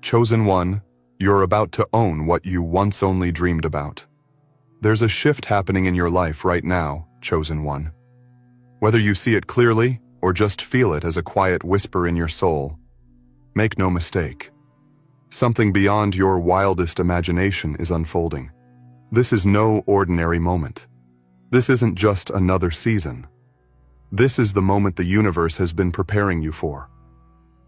Chosen one, you're about to own what you once only dreamed about. There's a shift happening in your life right now, chosen one. Whether you see it clearly or just feel it as a quiet whisper in your soul, make no mistake. Something beyond your wildest imagination is unfolding. This is no ordinary moment. This isn't just another season. This is the moment the universe has been preparing you for.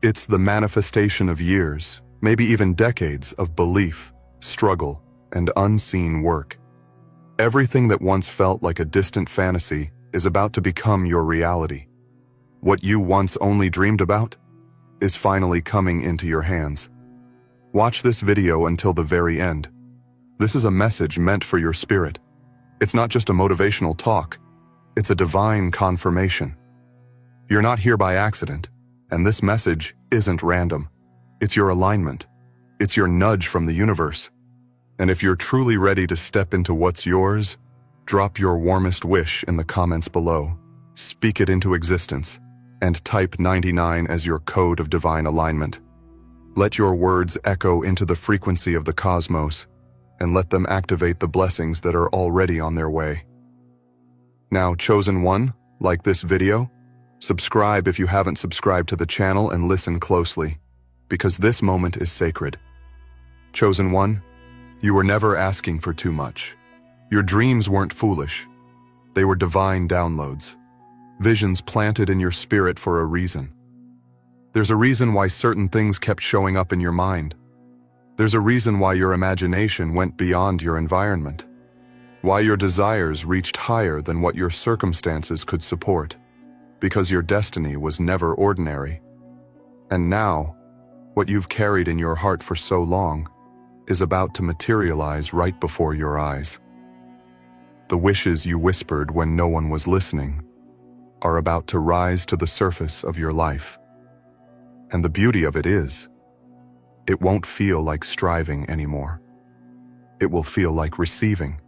It's the manifestation of years, maybe even decades of belief, struggle, and unseen work. Everything that once felt like a distant fantasy is about to become your reality. What you once only dreamed about is finally coming into your hands. Watch this video until the very end. This is a message meant for your spirit. It's not just a motivational talk. It's a divine confirmation. You're not here by accident, and this message isn't random. It's your alignment. It's your nudge from the universe. And if you're truly ready to step into what's yours, drop your warmest wish in the comments below, speak it into existence, and type 99 as your code of divine alignment. Let your words echo into the frequency of the cosmos, and let them activate the blessings that are already on their way. Now, chosen one, like this video, subscribe if you haven't subscribed to the channel and listen closely, because this moment is sacred. Chosen one, you were never asking for too much. Your dreams weren't foolish. They were divine downloads, visions planted in your spirit for a reason. There's a reason why certain things kept showing up in your mind. There's a reason why your imagination went beyond your environment, why your desires reached higher than what your circumstances could support, because your destiny was never ordinary. And now, what you've carried in your heart for so long is about to materialize right before your eyes. The wishes you whispered when no one was listening are about to rise to the surface of your life. And the beauty of it is, it won't feel like striving anymore. It will feel like receiving,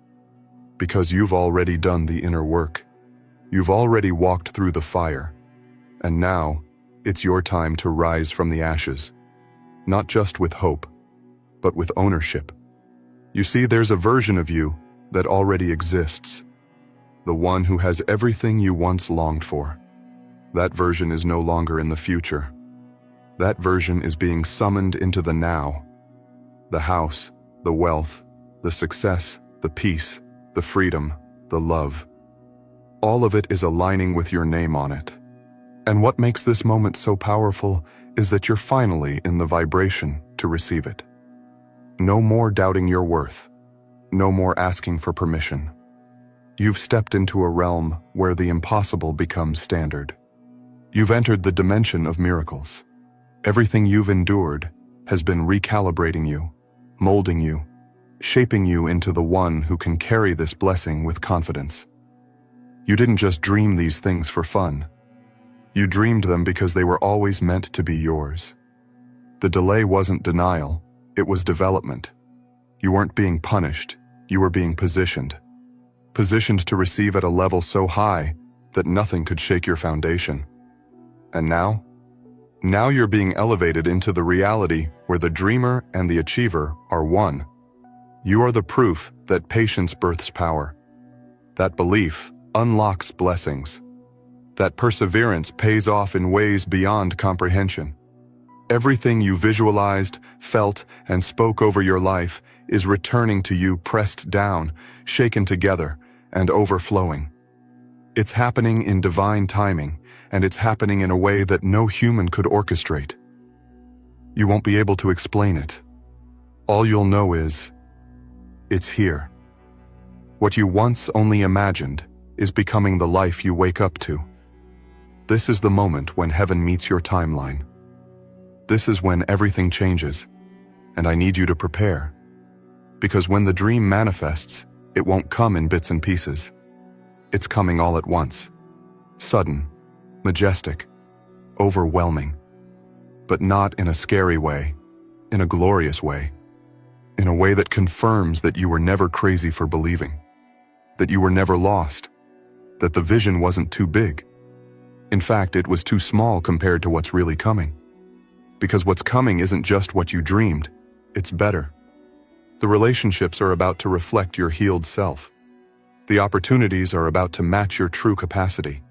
because you've already done the inner work. You've already walked through the fire, and now it's your time to rise from the ashes, not just with hope, but with ownership. You see, there's a version of you that already exists, the one who has everything you once longed for. That version is no longer in the future. That version is being summoned into the now. The house, the wealth, the success, the peace, the freedom, the love. All of it is aligning with your name on it. And what makes this moment so powerful is that you're finally in the vibration to receive it. No more doubting your worth. No more asking for permission. You've stepped into a realm where the impossible becomes standard. You've entered the dimension of miracles. Everything you've endured has been recalibrating you, molding you, shaping you into the one who can carry this blessing with confidence. You didn't just dream these things for fun. You dreamed them because they were always meant to be yours. The delay wasn't denial, it was development. You weren't being punished, you were being positioned. Positioned to receive at a level so high that nothing could shake your foundation. And now you're being elevated into the reality where the dreamer and the achiever are one. You are the proof that patience births power. That belief unlocks blessings. That perseverance pays off in ways beyond comprehension. Everything you visualized, felt, and spoke over your life is returning to you pressed down, shaken together, and overflowing. It's happening in divine timing, and it's happening in a way that no human could orchestrate. You won't be able to explain it. All you'll know is, it's here. What you once only imagined is becoming the life you wake up to. This is the moment when heaven meets your timeline. This is when everything changes, and I need you to prepare. Because when the dream manifests, it won't come in bits and pieces. It's coming all at once. Sudden, majestic, overwhelming. But not in a scary way, in a glorious way. In a way that confirms that you were never crazy for believing. That you were never lost. That the vision wasn't too big. In fact, it was too small compared to what's really coming. Because what's coming isn't just what you dreamed, it's better. The relationships are about to reflect your healed self. The opportunities are about to match your true capacity.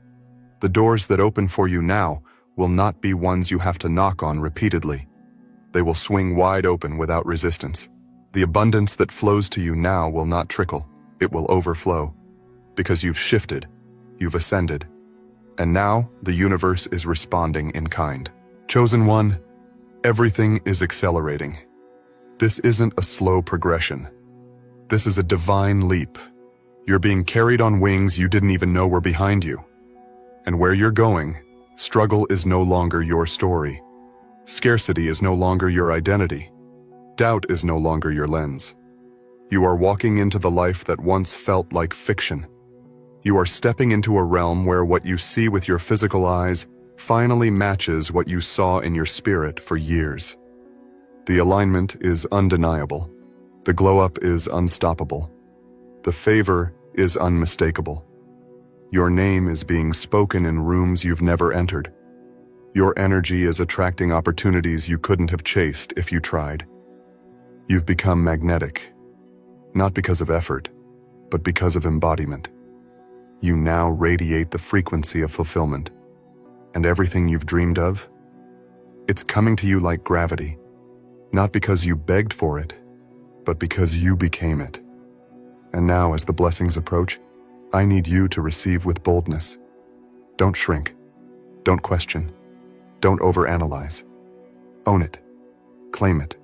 The doors that open for you now will not be ones you have to knock on repeatedly. They will swing wide open without resistance. The abundance that flows to you now will not trickle, it will overflow. Because you've shifted, you've ascended. And now the universe is responding in kind. Chosen one, everything is accelerating. This isn't a slow progression. This is a divine leap. You're being carried on wings you didn't even know were behind you. And where you're going, struggle is no longer your story. Scarcity is no longer your identity. Doubt is no longer your lens. You are walking into the life that once felt like fiction. You are stepping into a realm where what you see with your physical eyes finally matches what you saw in your spirit for years. The alignment is undeniable. The glow-up is unstoppable. The favor is unmistakable. Your name is being spoken in rooms you've never entered. Your energy is attracting opportunities you couldn't have chased if you tried. You've become magnetic, not because of effort, but because of embodiment. You now radiate the frequency of fulfillment, and everything you've dreamed of, it's coming to you like gravity, not because you begged for it, but because you became it. And now, as the blessings approach, I need you to receive with boldness. Don't shrink. Don't question. Don't overanalyze. Own it. Claim it.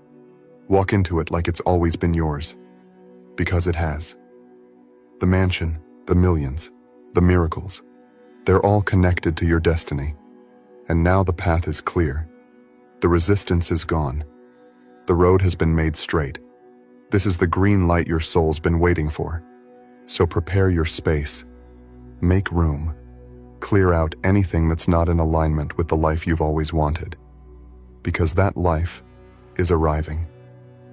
Walk into it like it's always been yours. Because it has. The mansion, the millions, the miracles, they're all connected to your destiny. And now the path is clear. The resistance is gone. The road has been made straight. This is the green light your soul's been waiting for. So prepare your space. Make room. Clear out anything that's not in alignment with the life you've always wanted. Because that life is arriving.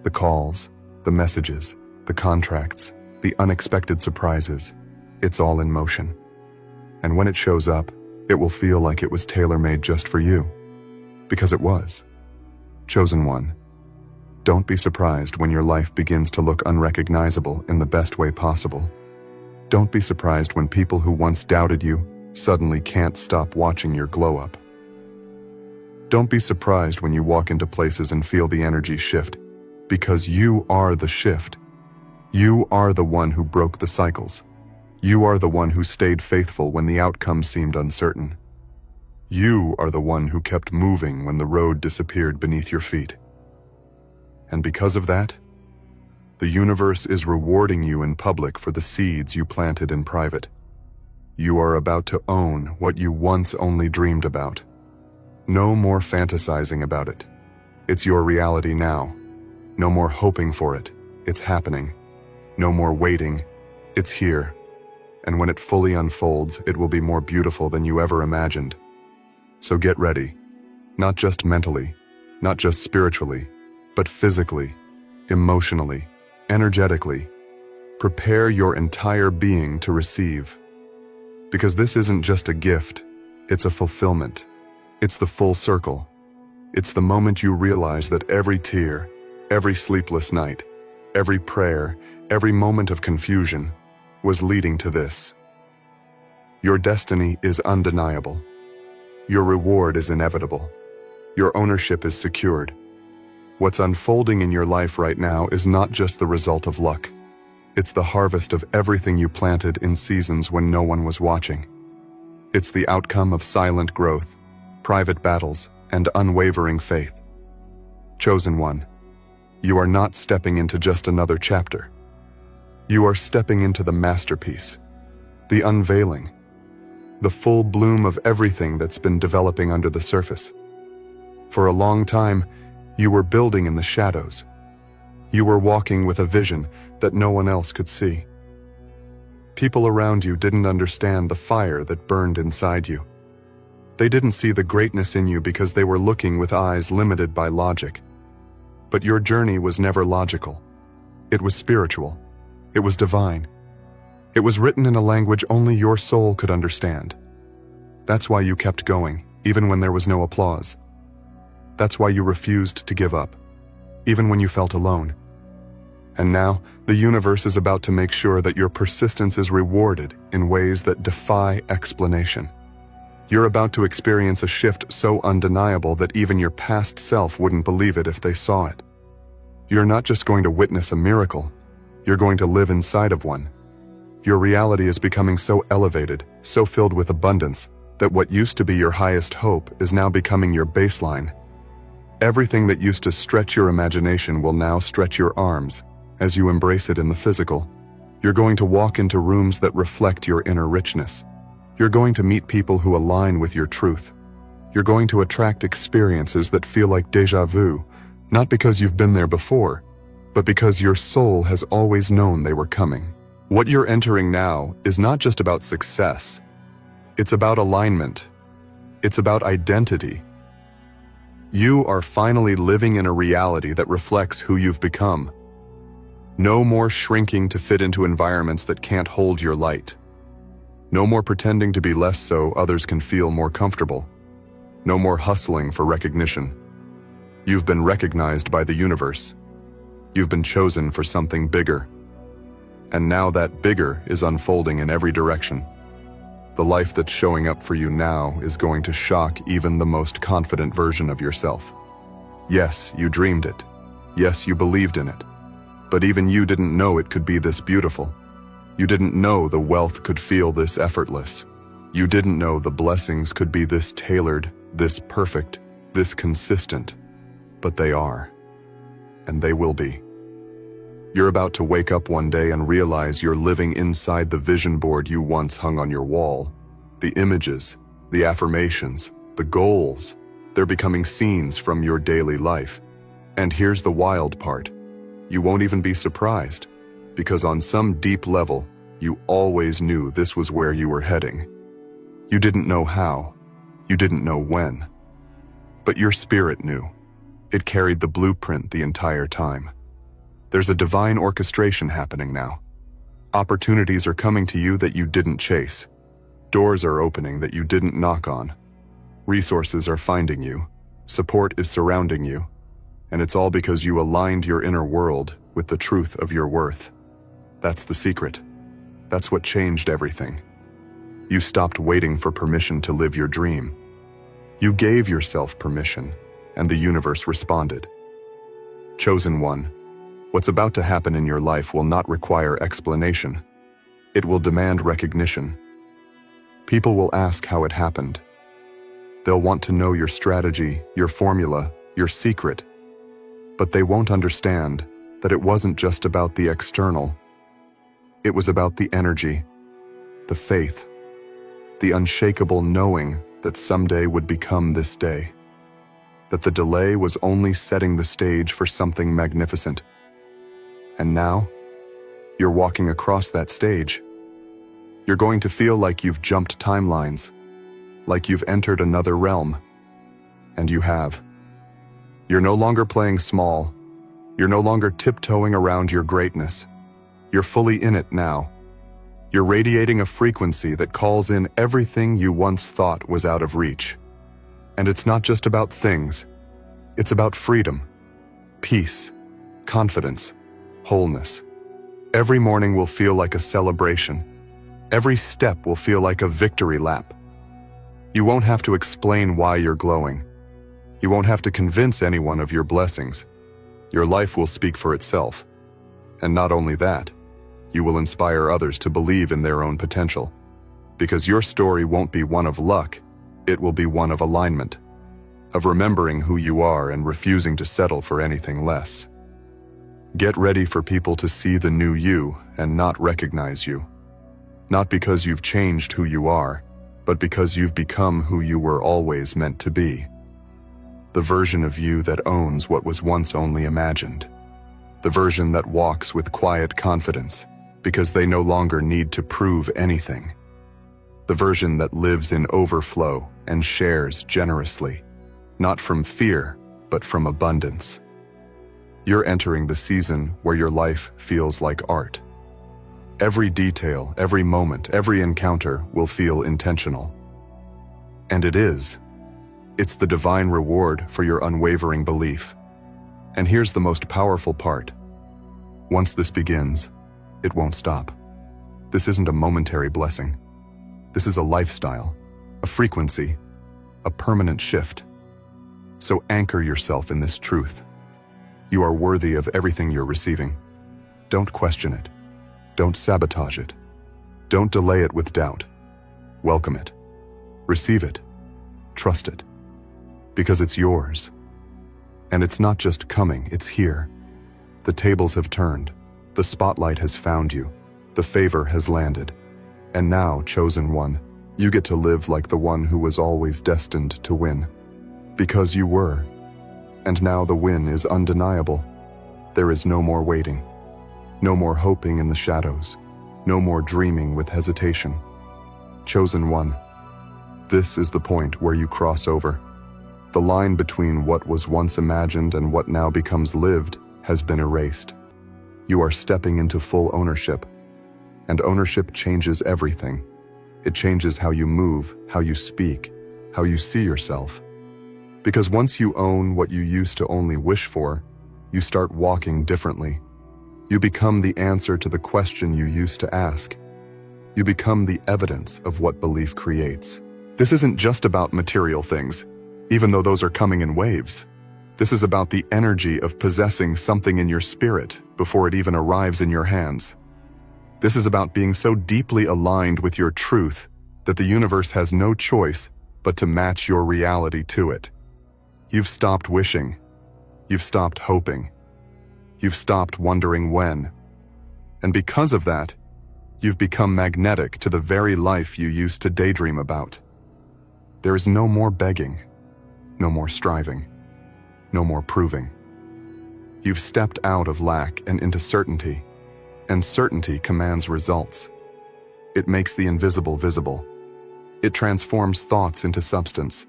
The calls, the messages, the contracts, the unexpected surprises, it's all in motion. And when it shows up, it will feel like it was tailor-made just for you. Because it was. Chosen one. Don't be surprised when your life begins to look unrecognizable in the best way possible. Don't be surprised when people who once doubted you suddenly can't stop watching your glow up. Don't be surprised when you walk into places and feel the energy shift, because you are the shift. You are the one who broke the cycles. You are the one who stayed faithful when the outcome seemed uncertain. You are the one who kept moving when the road disappeared beneath your feet. And because of that, the universe is rewarding you in public for the seeds you planted in private. You are about to own what you once only dreamed about. No more fantasizing about it. It's your reality now. No more hoping for it. It's happening. No more waiting. It's here. And when it fully unfolds, it will be more beautiful than you ever imagined. So get ready. Not just mentally, not just spiritually, but physically, emotionally, energetically. Prepare your entire being to receive. Because this isn't just a gift, it's a fulfillment. It's the full circle. It's the moment you realize that every tear, every sleepless night, every prayer, every moment of confusion was leading to this. Your destiny is undeniable. Your reward is inevitable. Your ownership is secured. What's unfolding in your life right now is not just the result of luck. It's the harvest of everything you planted in seasons when no one was watching. It's the outcome of silent growth, private battles, and unwavering faith. Chosen one, you are not stepping into just another chapter. You are stepping into the masterpiece, the unveiling, the full bloom of everything that's been developing under the surface. For a long time, you were building in the shadows. You were walking with a vision that no one else could see. People around you didn't understand the fire that burned inside you. They didn't see the greatness in you because they were looking with eyes limited by logic. But your journey was never logical. It was spiritual. It was divine. It was written in a language only your soul could understand. That's why you kept going, even when there was no applause. That's why you refused to give up, even when you felt alone. And now, the universe is about to make sure that your persistence is rewarded in ways that defy explanation. You're about to experience a shift so undeniable that even your past self wouldn't believe it if they saw it. You're not just going to witness a miracle, you're going to live inside of one. Your reality is becoming so elevated, so filled with abundance, that what used to be your highest hope is now becoming your baseline. Everything that used to stretch your imagination will now stretch your arms as you embrace it in the physical. You're going to walk into rooms that reflect your inner richness. You're going to meet people who align with your truth. You're going to attract experiences that feel like déjà vu, not because you've been there before, but because your soul has always known they were coming. What you're entering now is not just about success. It's about alignment. It's about identity. You are finally living in a reality that reflects who you've become. No more shrinking to fit into environments that can't hold your light. No more pretending to be less so others can feel more comfortable. No more hustling for recognition. You've been recognized by the universe. You've been chosen for something bigger. And now that bigger is unfolding in every direction. The life that's showing up for you now is going to shock even the most confident version of yourself. Yes, you dreamed it. Yes, you believed in it. But even you didn't know it could be this beautiful. You didn't know the wealth could feel this effortless. You didn't know the blessings could be this tailored, this perfect, this consistent. But they are. And they will be. You're about to wake up one day and realize you're living inside the vision board you once hung on your wall. The images, the affirmations, the goals, they're becoming scenes from your daily life. And here's the wild part. You won't even be surprised, because on some deep level, you always knew this was where you were heading. You didn't know how. You didn't know when. But your spirit knew. It carried the blueprint the entire time. There's a divine orchestration happening now. Opportunities are coming to you that you didn't chase. Doors are opening that you didn't knock on. Resources are finding you. Support is surrounding you. And it's all because you aligned your inner world with the truth of your worth. That's the secret. That's what changed everything. You stopped waiting for permission to live your dream. You gave yourself permission, and the universe responded. Chosen one, what's about to happen in your life will not require explanation. It will demand recognition. People will ask how it happened. They'll want to know your strategy, your formula, your secret. But they won't understand that it wasn't just about the external. It was about the energy, the faith, the unshakable knowing that someday would become this day. That the delay was only setting the stage for something magnificent. And now, you're walking across that stage. You're going to feel like you've jumped timelines, like you've entered another realm. And you have. You're no longer playing small. You're no longer tiptoeing around your greatness. You're fully in it now. You're radiating a frequency that calls in everything you once thought was out of reach. And it's not just about things. It's about freedom, peace, confidence, wholeness. Every morning will feel like a celebration. Every step will feel like a victory lap. You won't have to explain why you're glowing. You won't have to convince anyone of your blessings. Your life will speak for itself. And not only that, you will inspire others to believe in their own potential. Because your story won't be one of luck, it will be one of alignment, of remembering who you are and refusing to settle for anything less. Get ready for people to see the new you and not recognize you. Not because you've changed who you are, but because you've become who you were always meant to be. The version of you that owns what was once only imagined. The version that walks with quiet confidence, because they no longer need to prove anything. The version that lives in overflow and shares generously, not from fear, but from abundance. You're entering the season where your life feels like art. Every detail, every moment, every encounter will feel intentional. And it is. It's the divine reward for your unwavering belief. And here's the most powerful part. Once this begins, it won't stop. This isn't a momentary blessing. This is a lifestyle, a frequency, a permanent shift. So anchor yourself in this truth. You are worthy of everything you're receiving. Don't question it. Don't sabotage it. Don't delay it with doubt. Welcome it. Receive it. Trust it. Because it's yours. And it's not just coming, it's here. The tables have turned. The spotlight has found you. The favor has landed. And now, chosen one, you get to live like the one who was always destined to win. Because you were. And now the win is undeniable. There is no more waiting. No more hoping in the shadows. No more dreaming with hesitation. Chosen one, this is the point where you cross over. The line between what was once imagined and what now becomes lived has been erased. You are stepping into full ownership. And ownership changes everything. It changes how you move, how you speak, how you see yourself. Because once you own what you used to only wish for, you start walking differently. You become the answer to the question you used to ask. You become the evidence of what belief creates. This isn't just about material things, even though those are coming in waves. This is about the energy of possessing something in your spirit before it even arrives in your hands. This is about being so deeply aligned with your truth that the universe has no choice but to match your reality to it. You've stopped wishing. You've stopped hoping. You've stopped wondering when. And because of that, you've become magnetic to the very life you used to daydream about. There is no more begging, no more striving, no more proving. You've stepped out of lack and into certainty, and certainty commands results. It makes the invisible visible. It transforms thoughts into substance.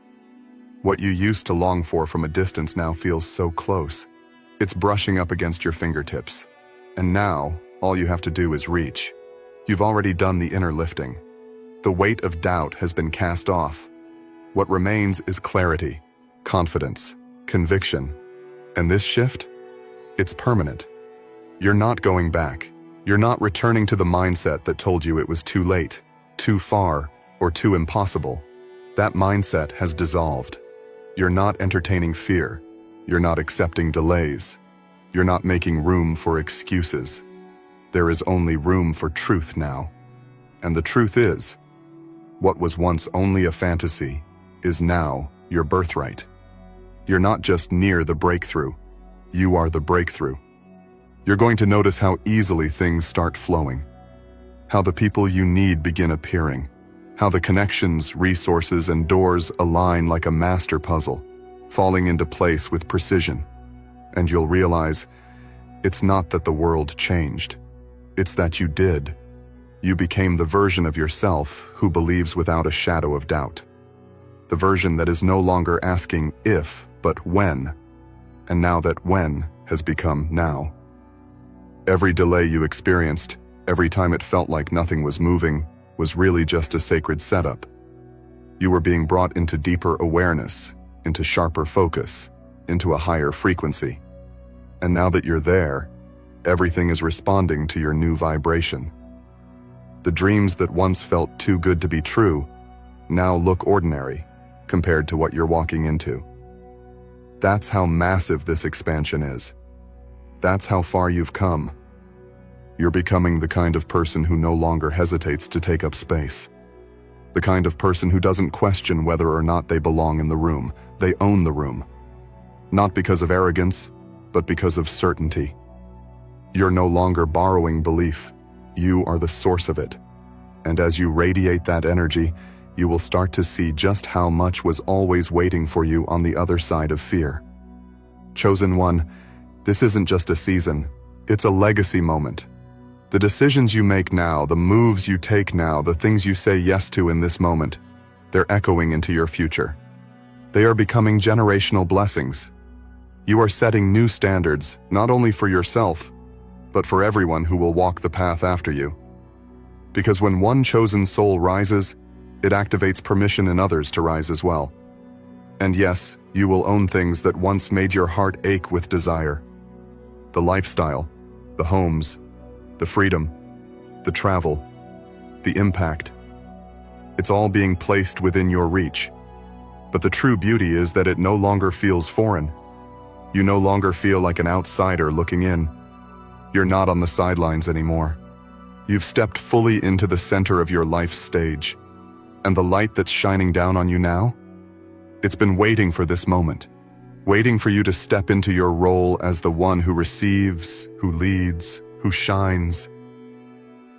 What you used to long for from a distance now feels so close. It's brushing up against your fingertips. And now, all you have to do is reach. You've already done the inner lifting. The weight of doubt has been cast off. What remains is clarity, confidence, conviction. And this shift? It's permanent. You're not going back. You're not returning to the mindset that told you it was too late, too far, or too impossible. That mindset has dissolved. You're not entertaining fear. You're not accepting delays. You're not making room for excuses. There is only room for truth now. And the truth is, what was once only a fantasy is now your birthright. You're not just near the breakthrough. You are the breakthrough. You're going to notice how easily things start flowing, how the people you need begin appearing, how the connections, resources, and doors align like a master puzzle, falling into place with precision. And you'll realize it's not that the world changed. It's that you did. You became the version of yourself who believes without a shadow of doubt. The version that is no longer asking if, but when. And now that when has become now. Every delay you experienced, every time it felt like nothing was moving, was really just a sacred setup. You were being brought into deeper awareness, into sharper focus, into a higher frequency. And now that you're there, everything is responding to your new vibration. The dreams that once felt too good to be true now look ordinary compared to what you're walking into. That's how massive this expansion is. That's how far you've come. You're becoming the kind of person who no longer hesitates to take up space. The kind of person who doesn't question whether or not they belong in the room. They own the room. Not because of arrogance, but because of certainty. You're no longer borrowing belief. You are the source of it. And as you radiate that energy, you will start to see just how much was always waiting for you on the other side of fear. Chosen one, this isn't just a season, it's a legacy moment. The decisions you make now, the moves you take now, the things you say yes to in this moment, they're echoing into your future. They are becoming generational blessings. You are setting new standards, not only for yourself, but for everyone who will walk the path after you. Because when one chosen soul rises, it activates permission in others to rise as well. And yes, you will own things that once made your heart ache with desire. The lifestyle, the homes, the freedom, the travel, the impact. It's all being placed within your reach. But the true beauty is that it no longer feels foreign. You no longer feel like an outsider looking in. You're not on the sidelines anymore. You've stepped fully into the center of your life's stage. And the light that's shining down on you now? It's been waiting for this moment, waiting for you to step into your role as the one who receives, who leads, who shines.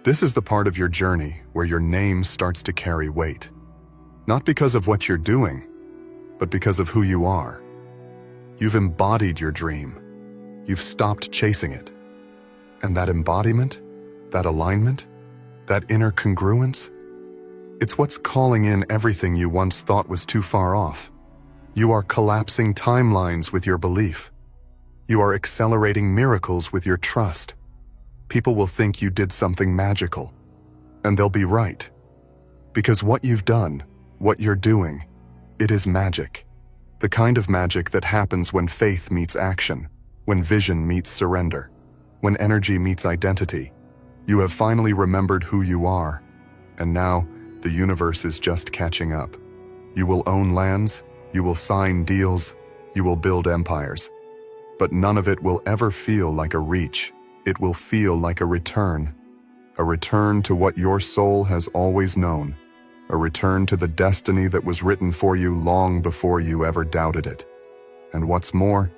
This is the part of your journey where your name starts to carry weight. Not because of what you're doing, but because of who you are. You've embodied your dream. You've stopped chasing it. And that embodiment, that alignment, that inner congruence, it's what's calling in everything you once thought was too far off. You are collapsing timelines with your belief. You are accelerating miracles with your trust. People will think you did something magical, and they'll be right. Because what you've done, what you're doing, it is magic. The kind of magic that happens when faith meets action, when vision meets surrender, when energy meets identity. You have finally remembered who you are, and now the universe is just catching up. You will own lands, you will sign deals, you will build empires. But none of it will ever feel like a reach. It will feel like a return to what your soul has always known, a return to the destiny that was written for you long before you ever doubted it. And what's more,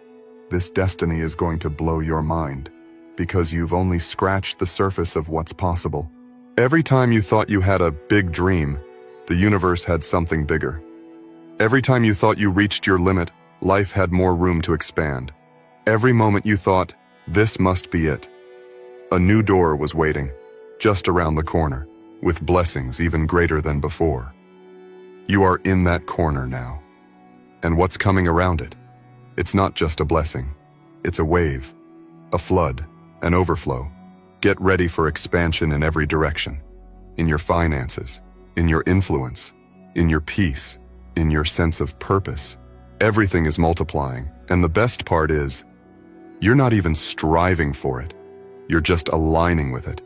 this destiny is going to blow your mind, because you've only scratched the surface of what's possible. Every time you thought you had a big dream, the universe had something bigger. Every time you thought you reached your limit, life had more room to expand. Every moment you thought, this must be it, a new door was waiting, just around the corner, with blessings even greater than before. You are in that corner now. And what's coming around it? It's not just a blessing. It's a wave, a flood, an overflow. Get ready for expansion in every direction. In your finances, in your influence, in your peace, in your sense of purpose. Everything is multiplying, and the best part is, you're not even striving for it. You're just aligning with it.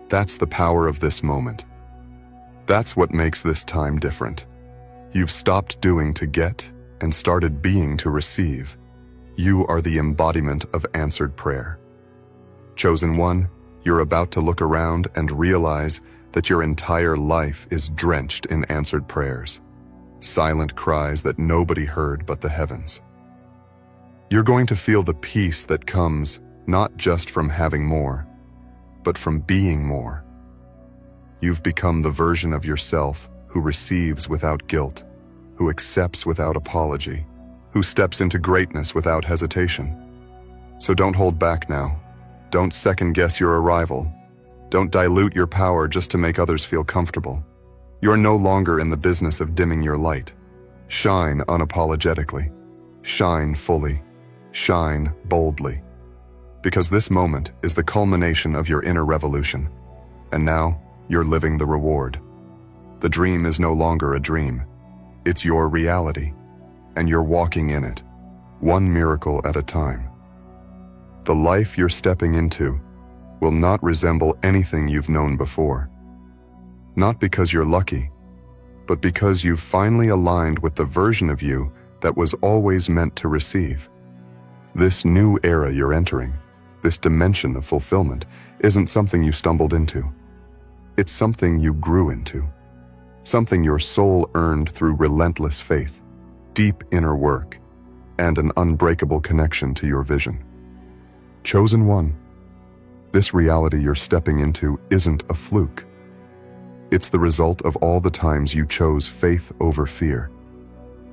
That's the power of this moment. That's what makes this time different. You've stopped doing to get and started being to receive. You are the embodiment of answered prayer. Chosen one, you're about to look around and realize that your entire life is drenched in answered prayers. Silent cries that nobody heard but the heavens. You're going to feel the peace that comes not just from having more, but from being more. You've become the version of yourself who receives without guilt, who accepts without apology, who steps into greatness without hesitation. So don't hold back now. Don't second-guess your arrival. Don't dilute your power just to make others feel comfortable. You're no longer in the business of dimming your light. Shine unapologetically. Shine fully. Shine boldly. Because this moment is the culmination of your inner revolution. And now, you're living the reward. The dream is no longer a dream. It's your reality. And you're walking in it, one miracle at a time. The life you're stepping into will not resemble anything you've known before. Not because you're lucky, but because you've finally aligned with the version of you that was always meant to receive. This new era you're entering, this dimension of fulfillment, isn't something you stumbled into. It's something you grew into. Something your soul earned through relentless faith, deep inner work, and an unbreakable connection to your vision. Chosen one, this reality you're stepping into isn't a fluke. It's the result of all the times you chose faith over fear.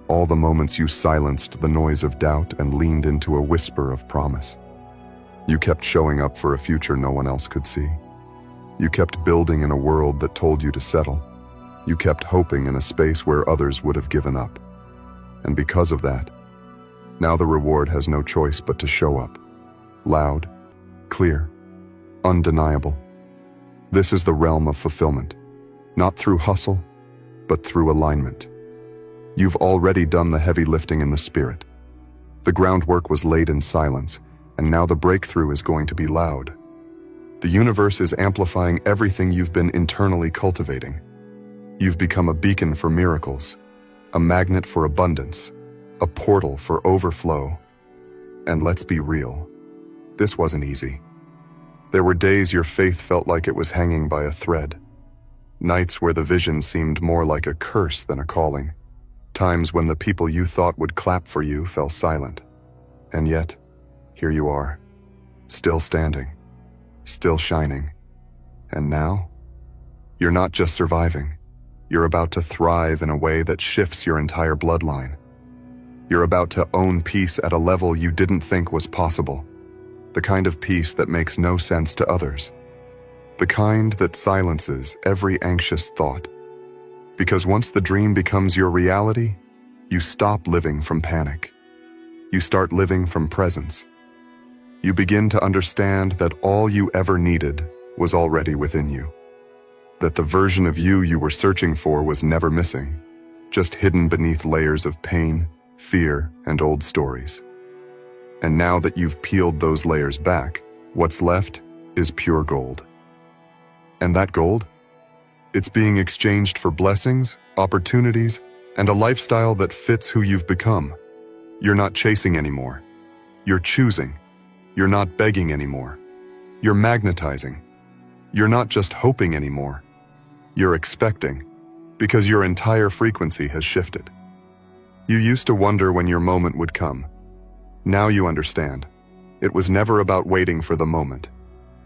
All the moments you silenced the noise of doubt and leaned into a whisper of promise. You kept showing up for a future no one else could see. You kept building in a world that told you to settle. You kept hoping in a space where others would have given up. And because of that, now the reward has no choice but to show up. Loud, clear, undeniable. This is the realm of fulfillment. Not through hustle, but through alignment. You've already done the heavy lifting in the spirit. The groundwork was laid in silence, and now the breakthrough is going to be loud. The universe is amplifying everything you've been internally cultivating. You've become a beacon for miracles, a magnet for abundance, a portal for overflow. And let's be real, this wasn't easy. There were days your faith felt like it was hanging by a thread. Nights where the vision seemed more like a curse than a calling. Times when the people you thought would clap for you fell silent. And yet, here you are, still standing, still shining. And now, you're not just surviving. You're about to thrive in a way that shifts your entire bloodline. You're about to own peace at a level you didn't think was possible. The kind of peace that makes no sense to others. The kind that silences every anxious thought. Because once the dream becomes your reality, you stop living from panic. You start living from presence. You begin to understand that all you ever needed was already within you. That the version of you were searching for was never missing, just hidden beneath layers of pain, fear, and old stories. And now that you've peeled those layers back, what's left is pure gold. And that gold? It's being exchanged for blessings, opportunities, and a lifestyle that fits who you've become. You're not chasing anymore. You're choosing. You're not begging anymore. You're magnetizing. You're not just hoping anymore. You're expecting, because your entire frequency has shifted. You used to wonder when your moment would come. Now you understand. It was never about waiting for the moment.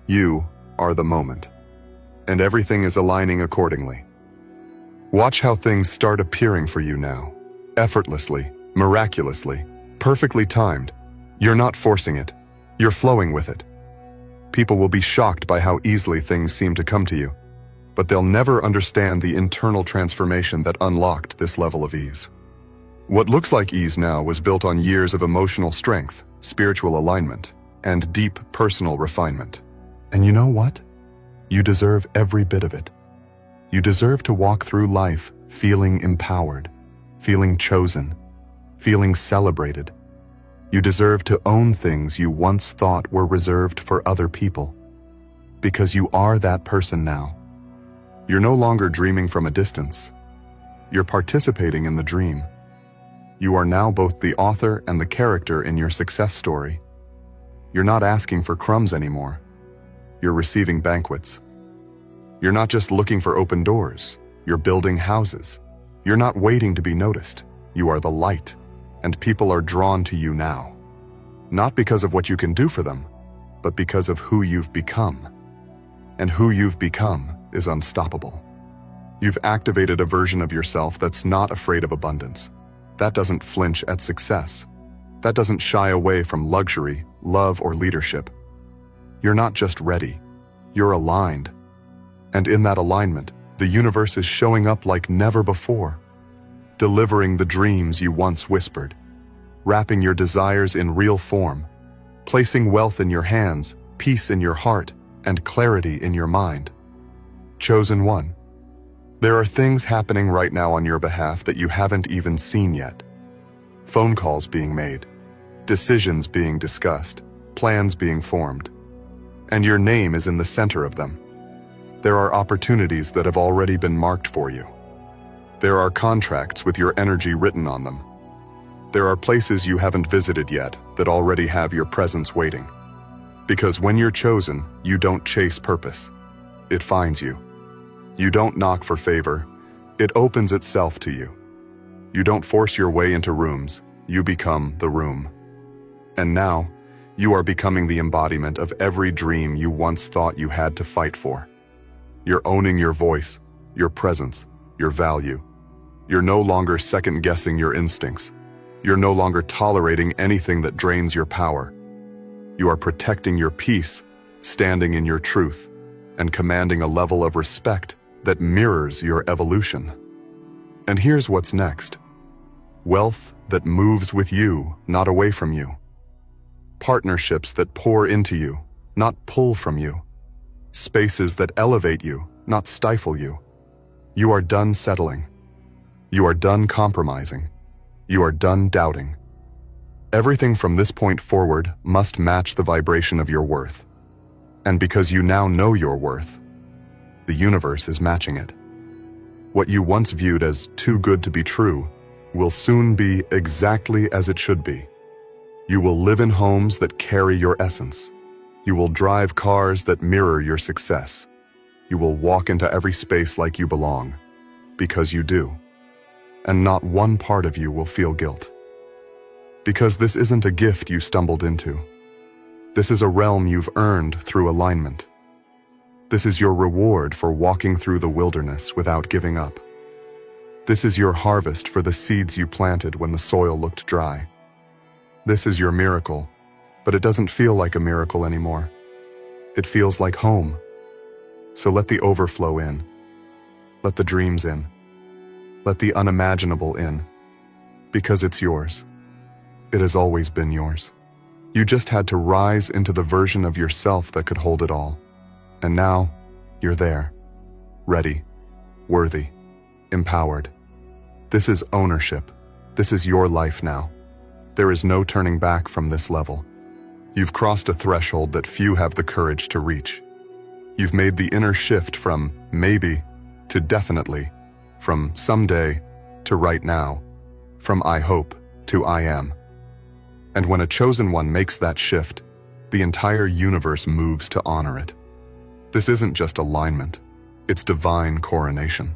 You are the moment. And everything is aligning accordingly. Watch how things start appearing for you now. Effortlessly, miraculously, perfectly timed. You're not forcing it. You're flowing with it. People will be shocked by how easily things seem to come to you, but they'll never understand the internal transformation that unlocked this level of ease. What looks like ease now was built on years of emotional strength, spiritual alignment, and deep personal refinement. And you know what? You deserve every bit of it. You deserve to walk through life feeling empowered, feeling chosen, feeling celebrated. You deserve to own things you once thought were reserved for other people. Because you are that person now. You're no longer dreaming from a distance. You're participating in the dream. You are now both the author and the character in your success story. You're not asking for crumbs anymore. You're receiving banquets. You're not just looking for open doors. You're building houses. You're not waiting to be noticed. You are the light, and people are drawn to you now. Not because of what you can do for them, but because of who you've become. And who you've become is unstoppable. You've activated a version of yourself that's not afraid of abundance. That doesn't flinch at success. That doesn't shy away from luxury, love, or leadership. You're not just ready. You're aligned. And in that alignment, the universe is showing up like never before, delivering the dreams you once whispered, wrapping your desires in real form, placing wealth in your hands, peace in your heart, and clarity in your mind. Chosen one. There are things happening right now on your behalf that you haven't even seen yet. Phone calls being made, decisions being discussed, plans being formed. And your name is in the center of them. There are opportunities that have already been marked for you. There are contracts with your energy written on them. There are places you haven't visited yet that already have your presence waiting. Because when you're chosen, you don't chase purpose. It finds you. You don't knock for favor. It opens itself to you. You don't force your way into rooms. You become the room. And now, you are becoming the embodiment of every dream you once thought you had to fight for. You're owning your voice, your presence, your value. You're no longer second-guessing your instincts. You're no longer tolerating anything that drains your power. You are protecting your peace, standing in your truth, and commanding a level of respect that mirrors your evolution. And here's what's next. Wealth that moves with you, not away from you. Partnerships that pour into you, not pull from you. Spaces that elevate you, not stifle you. You are done settling. You are done compromising. You are done doubting. Everything from this point forward must match the vibration of your worth. And because you now know your worth, the universe is matching it. What you once viewed as too good to be true will soon be exactly as it should be. You will live in homes that carry your essence. You will drive cars that mirror your success. You will walk into every space like you belong, because you do. And not one part of you will feel guilt. Because this isn't a gift you stumbled into. This is a realm you've earned through alignment. This is your reward for walking through the wilderness without giving up. This is your harvest for the seeds you planted when the soil looked dry. This is your miracle, but it doesn't feel like a miracle anymore. It feels like home. So let the overflow in. Let the dreams in. Let the unimaginable in. Because it's yours. It has always been yours. You just had to rise into the version of yourself that could hold it all. And now, you're there. Ready. Worthy. Empowered. This is ownership. This is your life now. There is no turning back from this level. You've crossed a threshold that few have the courage to reach. You've made the inner shift from maybe to definitely, from someday to right now, from I hope to I am. And when a chosen one makes that shift, the entire universe moves to honor it. This isn't just alignment, it's divine coronation.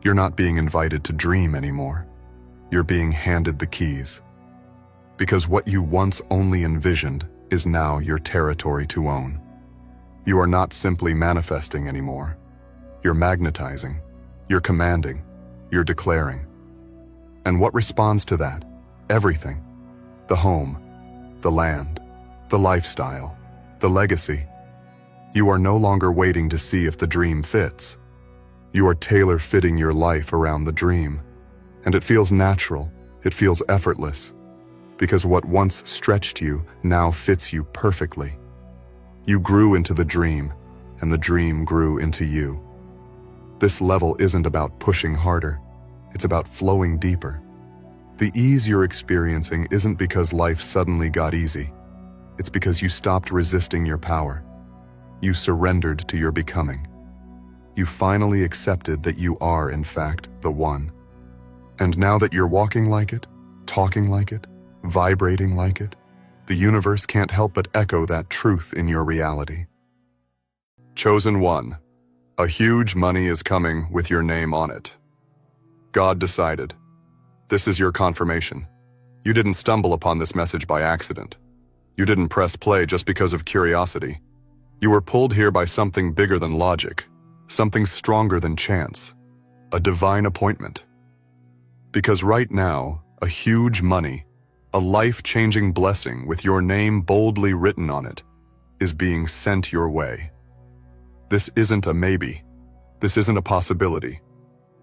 You're not being invited to dream anymore. You're being handed the keys. Because what you once only envisioned is now your territory to own. You are not simply manifesting anymore. You're magnetizing, you're commanding, you're declaring. And what responds to that? Everything. The home, the land, the lifestyle, the legacy. You are no longer waiting to see if the dream fits. You are tailor-fitting your life around the dream. And it feels natural, it feels effortless. Because what once stretched you now fits you perfectly. You grew into the dream, and the dream grew into you. This level isn't about pushing harder, it's about flowing deeper. The ease you're experiencing isn't because life suddenly got easy. It's because you stopped resisting your power. You surrendered to your becoming. You finally accepted that you are, in fact, the one. And now that you're walking like it, talking like it, vibrating like it, the universe can't help but echo that truth in your reality. Chosen one, a huge money is coming with your name on it. God decided. This is your confirmation. You didn't stumble upon this message by accident. You didn't press play just because of curiosity. You were pulled here by something bigger than logic, something stronger than chance, a divine appointment. Because right now, a huge money, a life-changing blessing with your name boldly written on it, is being sent your way. This isn't a maybe. This isn't a possibility.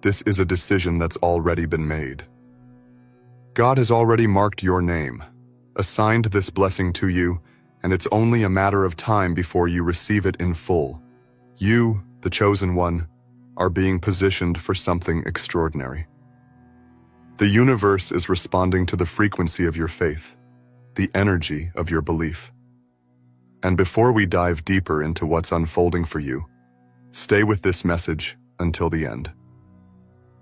This is a decision that's already been made. God has already marked your name, assigned this blessing to you, and it's only a matter of time before you receive it in full. You, the chosen one, are being positioned for something extraordinary. The universe is responding to the frequency of your faith, the energy of your belief. And before we dive deeper into what's unfolding for you, stay with this message until the end.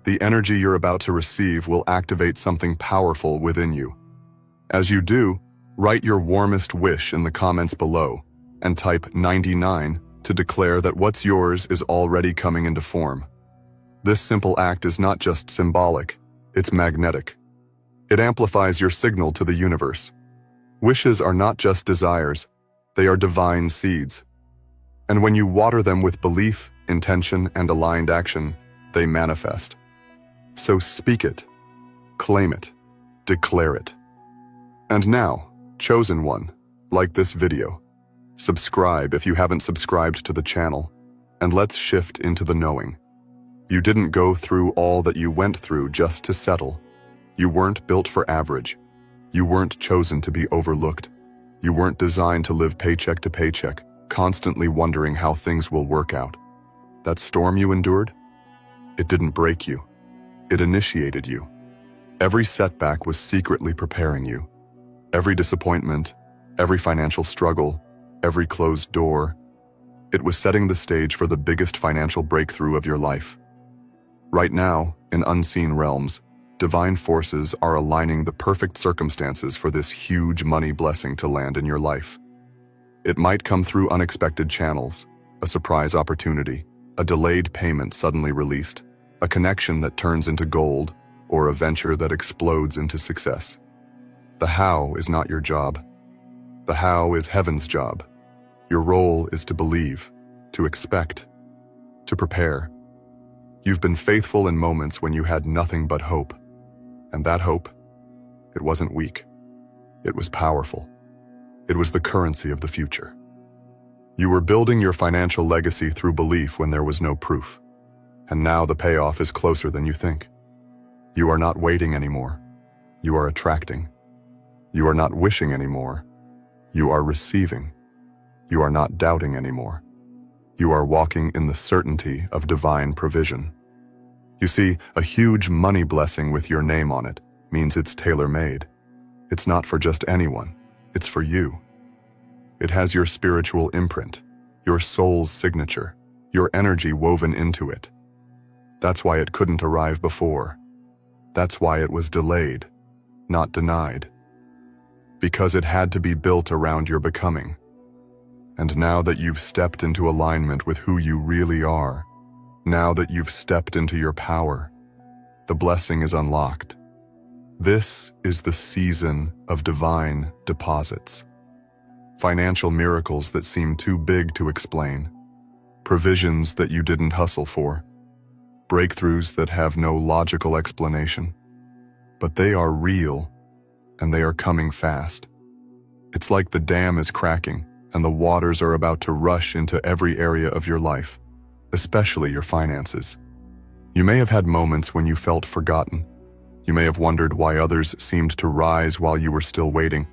The energy you're about to receive will activate something powerful within you. As you do, write your warmest wish in the comments below and type 99 to declare that what's yours is already coming into form. This simple act is not just symbolic, it's magnetic. It amplifies your signal to the universe. Wishes are not just desires, they are divine seeds. And when you water them with belief, intention, and aligned action, they manifest. So speak it, claim it, declare it. And now, chosen one, like this video. Subscribe if you haven't subscribed to the channel, and let's shift into the knowing. You didn't go through all that you went through just to settle. You weren't built for average. You weren't chosen to be overlooked. You weren't designed to live paycheck to paycheck, constantly wondering how things will work out. That storm you endured? It didn't break you. It initiated you. Every setback was secretly preparing you. Every disappointment, every financial struggle, every closed door, it was setting the stage for the biggest financial breakthrough of your life. Right now, in unseen realms, divine forces are aligning the perfect circumstances for this huge money blessing to land in your life. It might come through unexpected channels, a surprise opportunity, a delayed payment suddenly released, a connection that turns into gold, or a venture that explodes into success. The how is not your job. The how is heaven's job. Your role is to believe, to expect, to prepare. You've been faithful in moments when you had nothing but hope. And that hope, it wasn't weak. It was powerful. It was the currency of the future. You were building your financial legacy through belief when there was no proof. And now the payoff is closer than you think. You are not waiting anymore. You are attracting. You are not wishing anymore. You are receiving. You are not doubting anymore. You are walking in the certainty of divine provision. You see, a huge money blessing with your name on it means it's tailor-made. It's not for just anyone. It's for you. It has your spiritual imprint, your soul's signature, your energy woven into it. That's why it couldn't arrive before. That's why it was delayed, not denied. Because it had to be built around your becoming. And now that you've stepped into alignment with who you really are, now that you've stepped into your power, the blessing is unlocked. This is the season of divine deposits. Financial miracles that seem too big to explain. Provisions that you didn't hustle for. Breakthroughs that have no logical explanation. But they are real, and they are coming fast. It's like the dam is cracking, and the waters are about to rush into every area of your life, especially your finances. You may have had moments when you felt forgotten. You may have wondered why others seemed to rise while you were still waiting.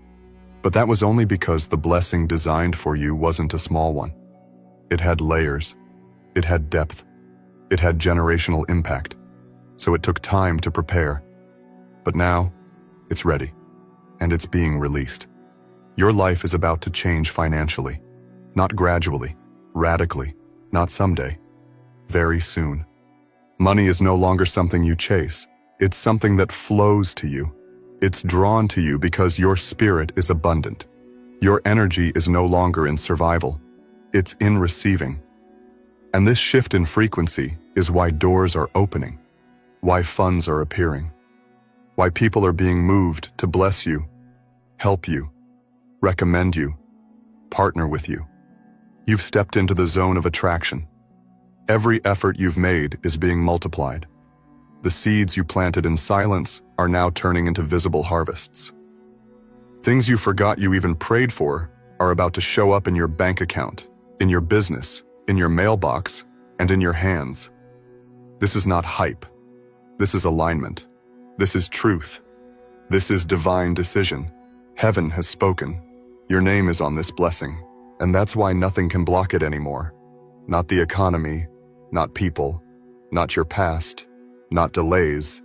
But that was only because the blessing designed for you wasn't a small one. It had layers. It had depth. It had generational impact. So it took time to prepare. But now, it's ready. And it's being released. Your life is about to change financially. Not gradually, radically, not someday. Very soon. Money is no longer something you chase. It's something that flows to you. It's drawn to you because your spirit is abundant. Your energy is no longer in survival. It's in receiving. And this shift in frequency is why doors are opening, why funds are appearing, why people are being moved to bless you, help you, recommend you, partner with you. You've stepped into the zone of attraction. Every effort you've made is being multiplied. The seeds you planted in silence are now turning into visible harvests. Things you forgot you even prayed for are about to show up in your bank account, in your business, in your mailbox, and in your hands. This is not hype. This is alignment. This is truth. This is divine decision. Heaven has spoken. Your name is on this blessing, and that's why nothing can block it anymore. Not the economy, not people, not your past, not delays,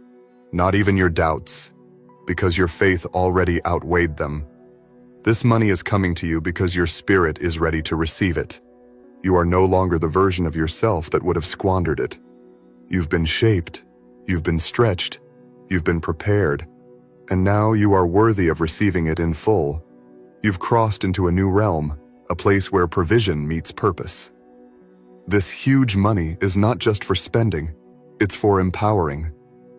not even your doubts, because your faith already outweighed them. This money is coming to you because your spirit is ready to receive it. You are no longer the version of yourself that would have squandered it. You've been shaped, you've been stretched, you've been prepared, and now you are worthy of receiving it in full. You've crossed into a new realm, a place where provision meets purpose. This huge money is not just for spending, it's for empowering.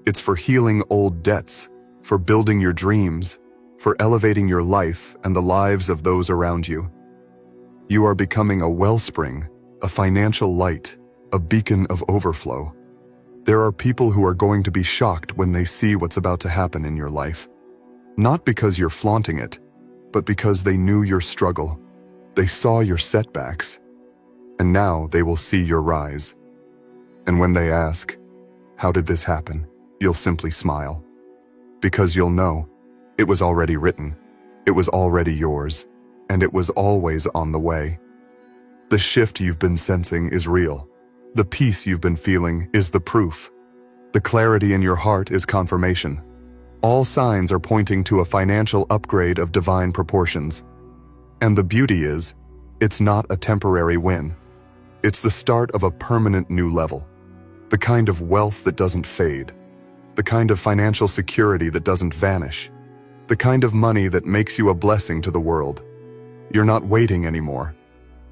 It's for healing old debts, for building your dreams, for elevating your life and the lives of those around you. You are becoming a wellspring, a financial light, a beacon of overflow. There are people who are going to be shocked when they see what's about to happen in your life. Not because you're flaunting it, but because they knew your struggle. They saw your setbacks, and now they will see your rise. And when they ask, "How did this happen?" you'll simply smile. Because you'll know, it was already written, it was already yours, and it was always on the way. The shift you've been sensing is real. The peace you've been feeling is the proof. The clarity in your heart is confirmation. All signs are pointing to a financial upgrade of divine proportions. And the beauty is, it's not a temporary win. It's the start of a permanent new level. The kind of wealth that doesn't fade. The kind of financial security that doesn't vanish. The kind of money that makes you a blessing to the world. You're not waiting anymore.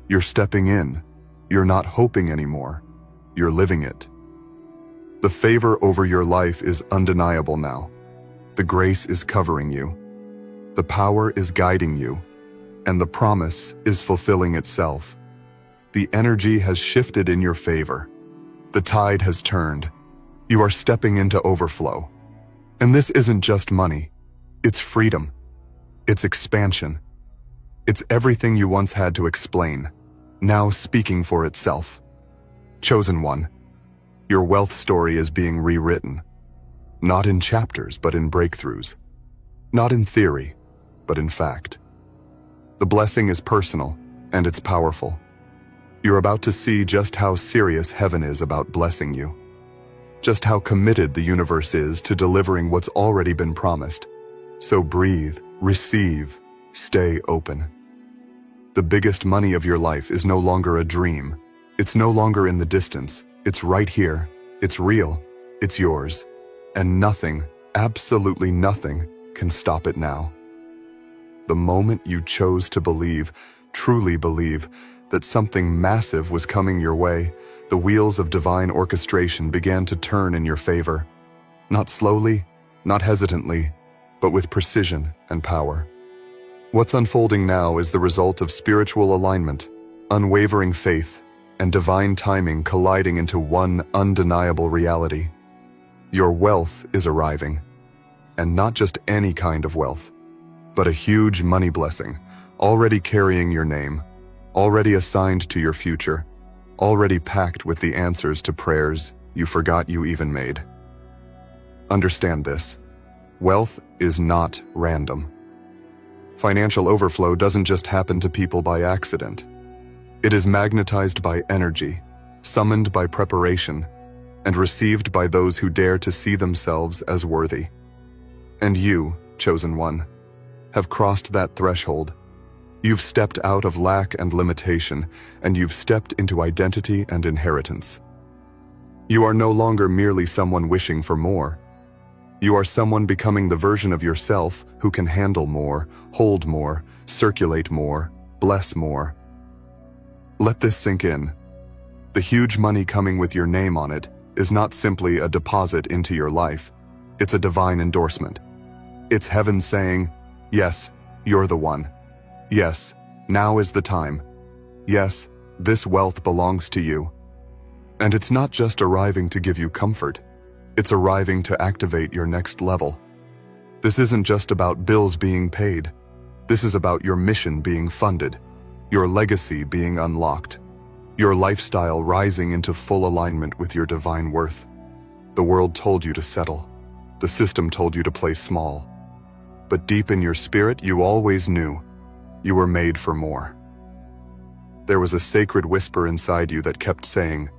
You're stepping in. You're not hoping anymore. You're living it. The favor over your life is undeniable now. The grace is covering you. The power is guiding you. And the promise is fulfilling itself. The energy has shifted in your favor. The tide has turned. You are stepping into overflow. And this isn't just money. It's freedom. It's expansion. It's everything you once had to explain, now speaking for itself. Chosen one, your wealth story is being rewritten. Not in chapters, but in breakthroughs. Not in theory, but in fact. The blessing is personal, and it's powerful. You're about to see just how serious heaven is about blessing you. Just how committed the universe is to delivering what's already been promised. So breathe, receive, stay open. The biggest money of your life is no longer a dream. It's no longer in the distance. It's right here. It's real. It's yours. And nothing, absolutely nothing, can stop it now. The moment you chose to believe, truly believe, that something massive was coming your way, the wheels of divine orchestration began to turn in your favor. Not slowly, not hesitantly, but with precision and power. What's unfolding now is the result of spiritual alignment, unwavering faith, and divine timing colliding into one undeniable reality. Your wealth is arriving, and not just any kind of wealth, but a huge money blessing, already carrying your name, already assigned to your future, already packed with the answers to prayers you forgot you even made. Understand this. Wealth is not random. Financial overflow doesn't just happen to people by accident. It is magnetized by energy, summoned by preparation, and received by those who dare to see themselves as worthy. And you, chosen one, have crossed that threshold. You've stepped out of lack and limitation, and you've stepped into identity and inheritance. You are no longer merely someone wishing for more. You are someone becoming the version of yourself who can handle more, hold more, circulate more, bless more. Let this sink in. The huge money coming with your name on it is not simply a deposit into your life. It's a divine endorsement. It's heaven saying, yes, you're the one. Yes, now is the time. Yes, this wealth belongs to you. And it's not just arriving to give you comfort. It's arriving to activate your next level. This isn't just about bills being paid. This is about your mission being funded, your legacy being unlocked, your lifestyle rising into full alignment with your divine worth. The world told you to settle. The system told you to play small. But deep in your spirit, you always knew you were made for more. There was a sacred whisper inside you that kept saying,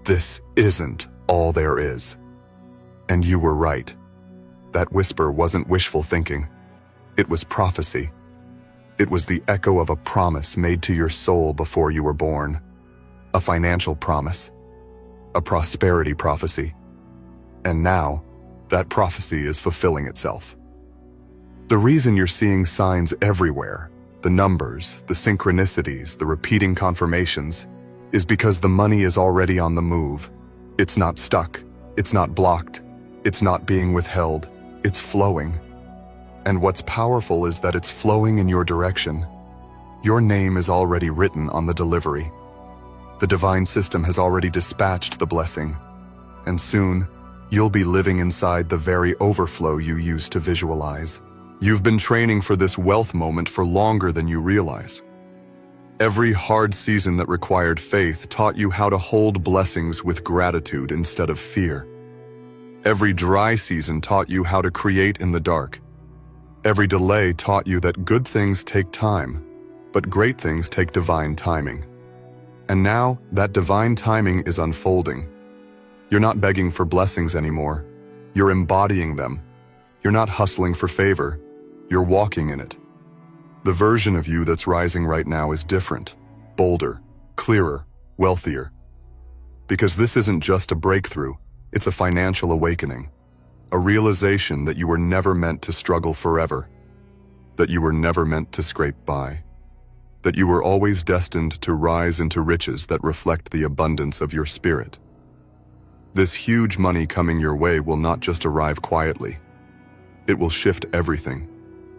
"This isn't all there is." And you were right. That whisper wasn't wishful thinking. It was prophecy. It was the echo of a promise made to your soul before you were born. A financial promise. A prosperity prophecy. And now, that prophecy is fulfilling itself. The reason you're seeing signs everywhere, the numbers, the synchronicities, the repeating confirmations, is because the money is already on the move. It's not stuck. It's not blocked. It's not being withheld. It's flowing. And what's powerful is that it's flowing in your direction. Your name is already written on the delivery. The divine system has already dispatched the blessing. And soon, you'll be living inside the very overflow you used to visualize. You've been training for this wealth moment for longer than you realize. Every hard season that required faith taught you how to hold blessings with gratitude instead of fear. Every dry season taught you how to create in the dark. Every delay taught you that good things take time, but great things take divine timing. And now, that divine timing is unfolding. You're not begging for blessings anymore. You're embodying them. You're not hustling for favor. You're walking in it. The version of you that's rising right now is different, bolder, clearer, wealthier. Because this isn't just a breakthrough, it's a financial awakening. A realization that you were never meant to struggle forever. That you were never meant to scrape by. That you were always destined to rise into riches that reflect the abundance of your spirit. This huge money coming your way will not just arrive quietly. It will shift everything.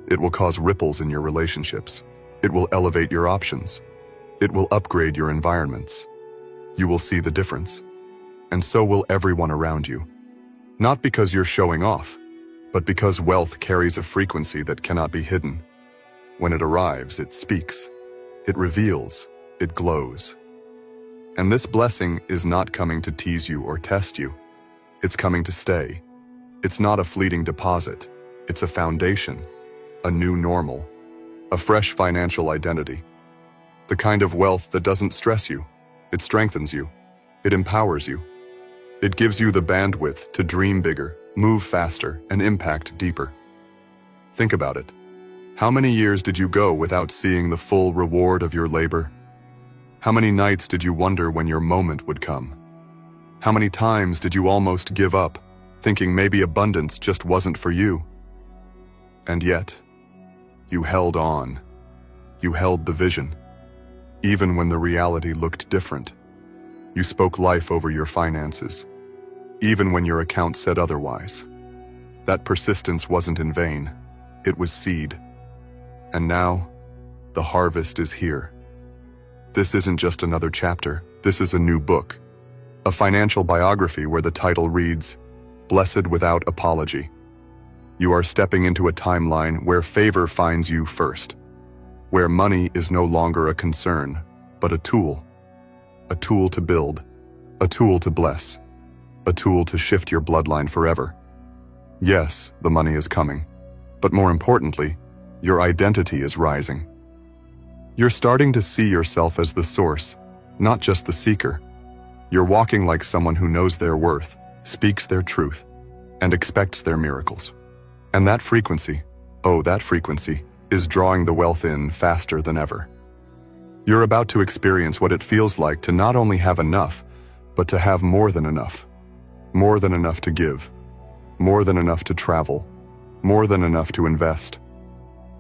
It will cause ripples in your relationships. It will elevate your options. It will upgrade your environments. You will see the difference. And so will everyone around you. Not because you're showing off, but because wealth carries a frequency that cannot be hidden. When it arrives, it speaks. It reveals. It glows. And this blessing is not coming to tease you or test you. It's coming to stay. It's not a fleeting deposit. It's a foundation, a new normal, a fresh financial identity. The kind of wealth that doesn't stress you. It strengthens you. It empowers you. It gives you the bandwidth to dream bigger, move faster, and impact deeper. Think about it. How many years did you go without seeing the full reward of your labor? How many nights did you wonder when your moment would come? How many times did you almost give up, thinking maybe abundance just wasn't for you? And yet, you held on. You held the vision. Even when the reality looked different. You spoke life over your finances. Even when your account said otherwise. That persistence wasn't in vain. It was seed. And now, the harvest is here. This isn't just another chapter. This is a new book. A financial biography where the title reads, Blessed Without Apology. You are stepping into a timeline where favor finds you first. Where money is no longer a concern, but a tool. A tool to build. A tool to bless. A tool to shift your bloodline forever. Yes, the money is coming. But more importantly, your identity is rising. You're starting to see yourself as the source, not just the seeker. You're walking like someone who knows their worth, speaks their truth, and expects their miracles. And that frequency, is drawing the wealth in faster than ever. You're about to experience what it feels like to not only have enough, but to have more than enough. More than enough to give. More than enough to travel. More than enough to invest.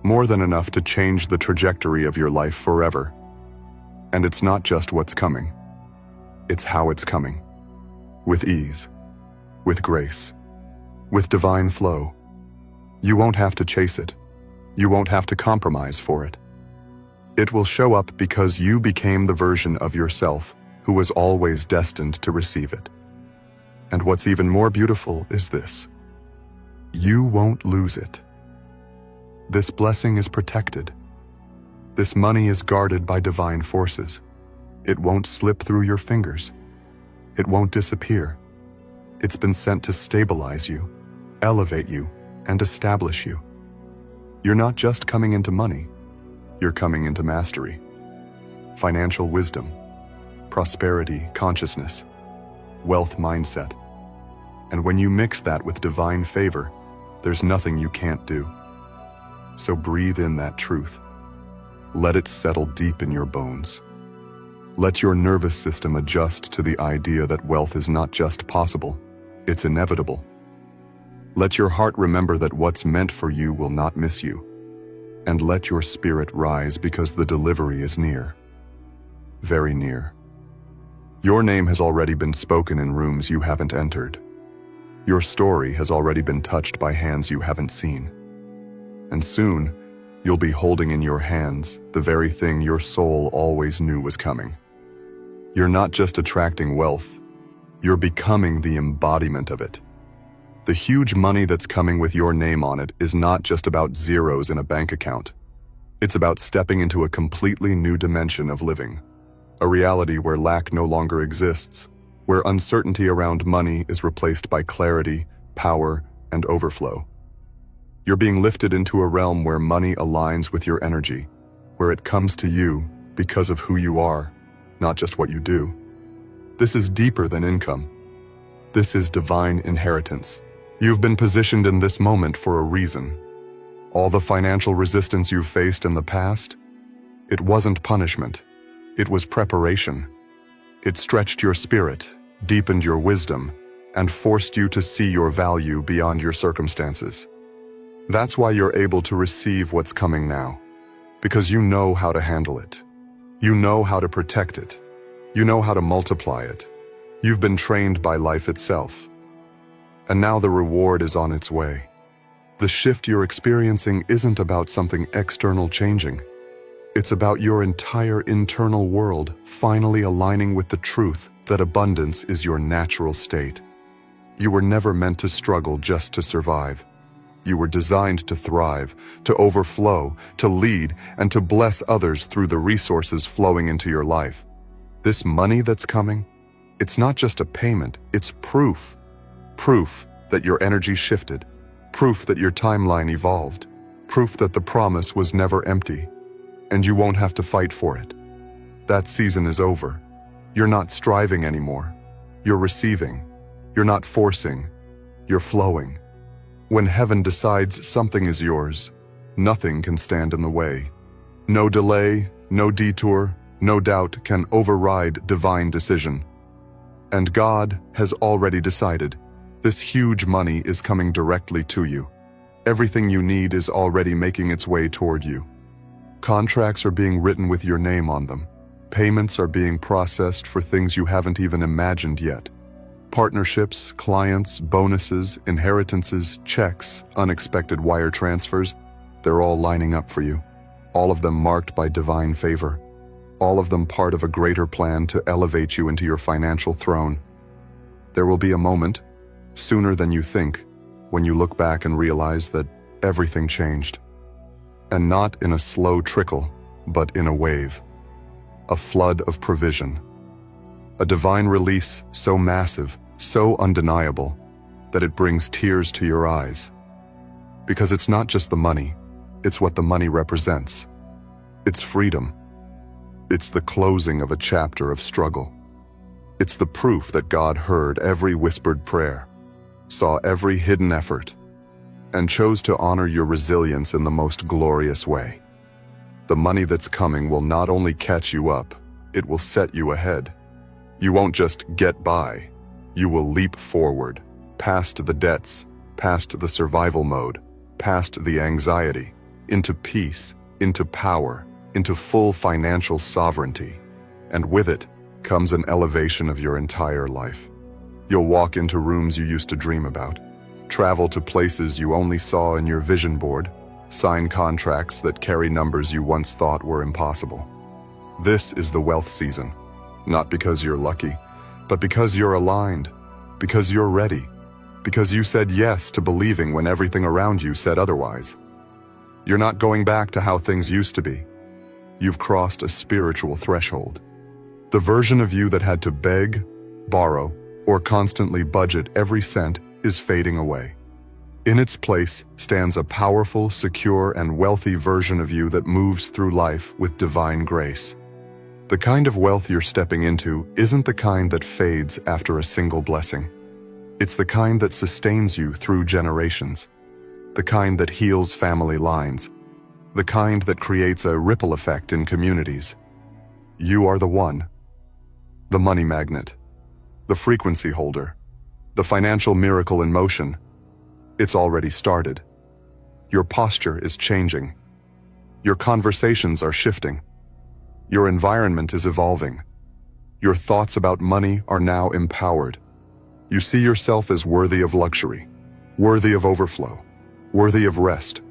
More than enough to change the trajectory of your life forever. And it's not just what's coming. It's how it's coming. With ease. With grace. With divine flow. You won't have to chase it. You won't have to compromise for it. It will show up because you became the version of yourself who was always destined to receive it. And what's even more beautiful is this. You won't lose it. This blessing is protected. This money is guarded by divine forces. It won't slip through your fingers. It won't disappear. It's been sent to stabilize you, elevate you, and establish you. You're not just coming into money. You're coming into mastery. Financial wisdom, prosperity, consciousness, wealth mindset. And when you mix that with divine favor, there's nothing you can't do. So breathe in that truth. Let it settle deep in your bones. Let your nervous system adjust to the idea that wealth is not just possible, it's inevitable. Let your heart remember that what's meant for you will not miss you. And let your spirit rise because the delivery is near. Very near. Your name has already been spoken in rooms you haven't entered. Your story has already been touched by hands you haven't seen. And soon, you'll be holding in your hands the very thing your soul always knew was coming. You're not just attracting wealth, you're becoming the embodiment of it. The huge money that's coming with your name on it is not just about zeros in a bank account. It's about stepping into a completely new dimension of living. A reality where lack no longer exists, where uncertainty around money is replaced by clarity, power, and overflow. You're being lifted into a realm where money aligns with your energy, where it comes to you because of who you are, not just what you do. This is deeper than income. This is divine inheritance. You've been positioned in this moment for a reason. All the financial resistance you've faced in the past, it wasn't punishment. It was preparation. It stretched your spirit, deepened your wisdom, and forced you to see your value beyond your circumstances. That's why you're able to receive what's coming now, because you know how to handle it. You know how to protect it. You know how to multiply it. You've been trained by life itself. And now the reward is on its way. The shift you're experiencing isn't about something external changing. It's about your entire internal world finally aligning with the truth that abundance is your natural state. You were never meant to struggle just to survive. You were designed to thrive, to overflow, to lead, and to bless others through the resources flowing into your life. This money that's coming, it's not just a payment, it's proof. Proof that your energy shifted. Proof that your timeline evolved. Proof that the promise was never empty. And you won't have to fight for it. That season is over. You're not striving anymore. You're receiving. You're not forcing. You're flowing. When heaven decides something is yours, nothing can stand in the way. No delay, no detour, no doubt can override divine decision. And God has already decided. This huge money is coming directly to you. Everything you need is already making its way toward you. Contracts are being written with your name on them. Payments are being processed for things you haven't even imagined yet. Partnerships, clients, bonuses, inheritances, checks, unexpected wire transfers, they're all lining up for you. All of them marked by divine favor. All of them part of a greater plan to elevate you into your financial throne. There will be a moment, sooner than you think, when you look back and realize that everything changed. And not in a slow trickle, but in a wave. A flood of provision. A divine release so massive, so undeniable, that it brings tears to your eyes. Because it's not just the money, it's what the money represents. It's freedom. It's the closing of a chapter of struggle. It's the proof that God heard every whispered prayer, saw every hidden effort, and chose to honor your resilience in the most glorious way. The money that's coming will not only catch you up, it will set you ahead. You won't just get by, you will leap forward, past the debts, past the survival mode, past the anxiety, into peace, into power, into full financial sovereignty. And with it comes an elevation of your entire life. You'll walk into rooms you used to dream about, travel to places you only saw in your vision board, sign contracts that carry numbers you once thought were impossible. This is the wealth season, not because you're lucky, but because you're aligned, because you're ready, because you said yes to believing when everything around you said otherwise. You're not going back to how things used to be. You've crossed a spiritual threshold. The version of you that had to beg, borrow, or constantly budget every cent is fading away. In its place stands a powerful, secure, and wealthy version of you that moves through life with divine grace. The kind of wealth you're stepping into isn't the kind that fades after a single blessing. It's the kind that sustains you through generations. The kind that heals family lines. The kind that creates a ripple effect in communities. You are the one. The money magnet. The frequency holder. The financial miracle in motion. It's already started. Your posture is changing. Your conversations are shifting. Your environment is evolving. Your thoughts about money are now empowered. You see yourself as worthy of luxury, worthy of overflow, worthy of rest,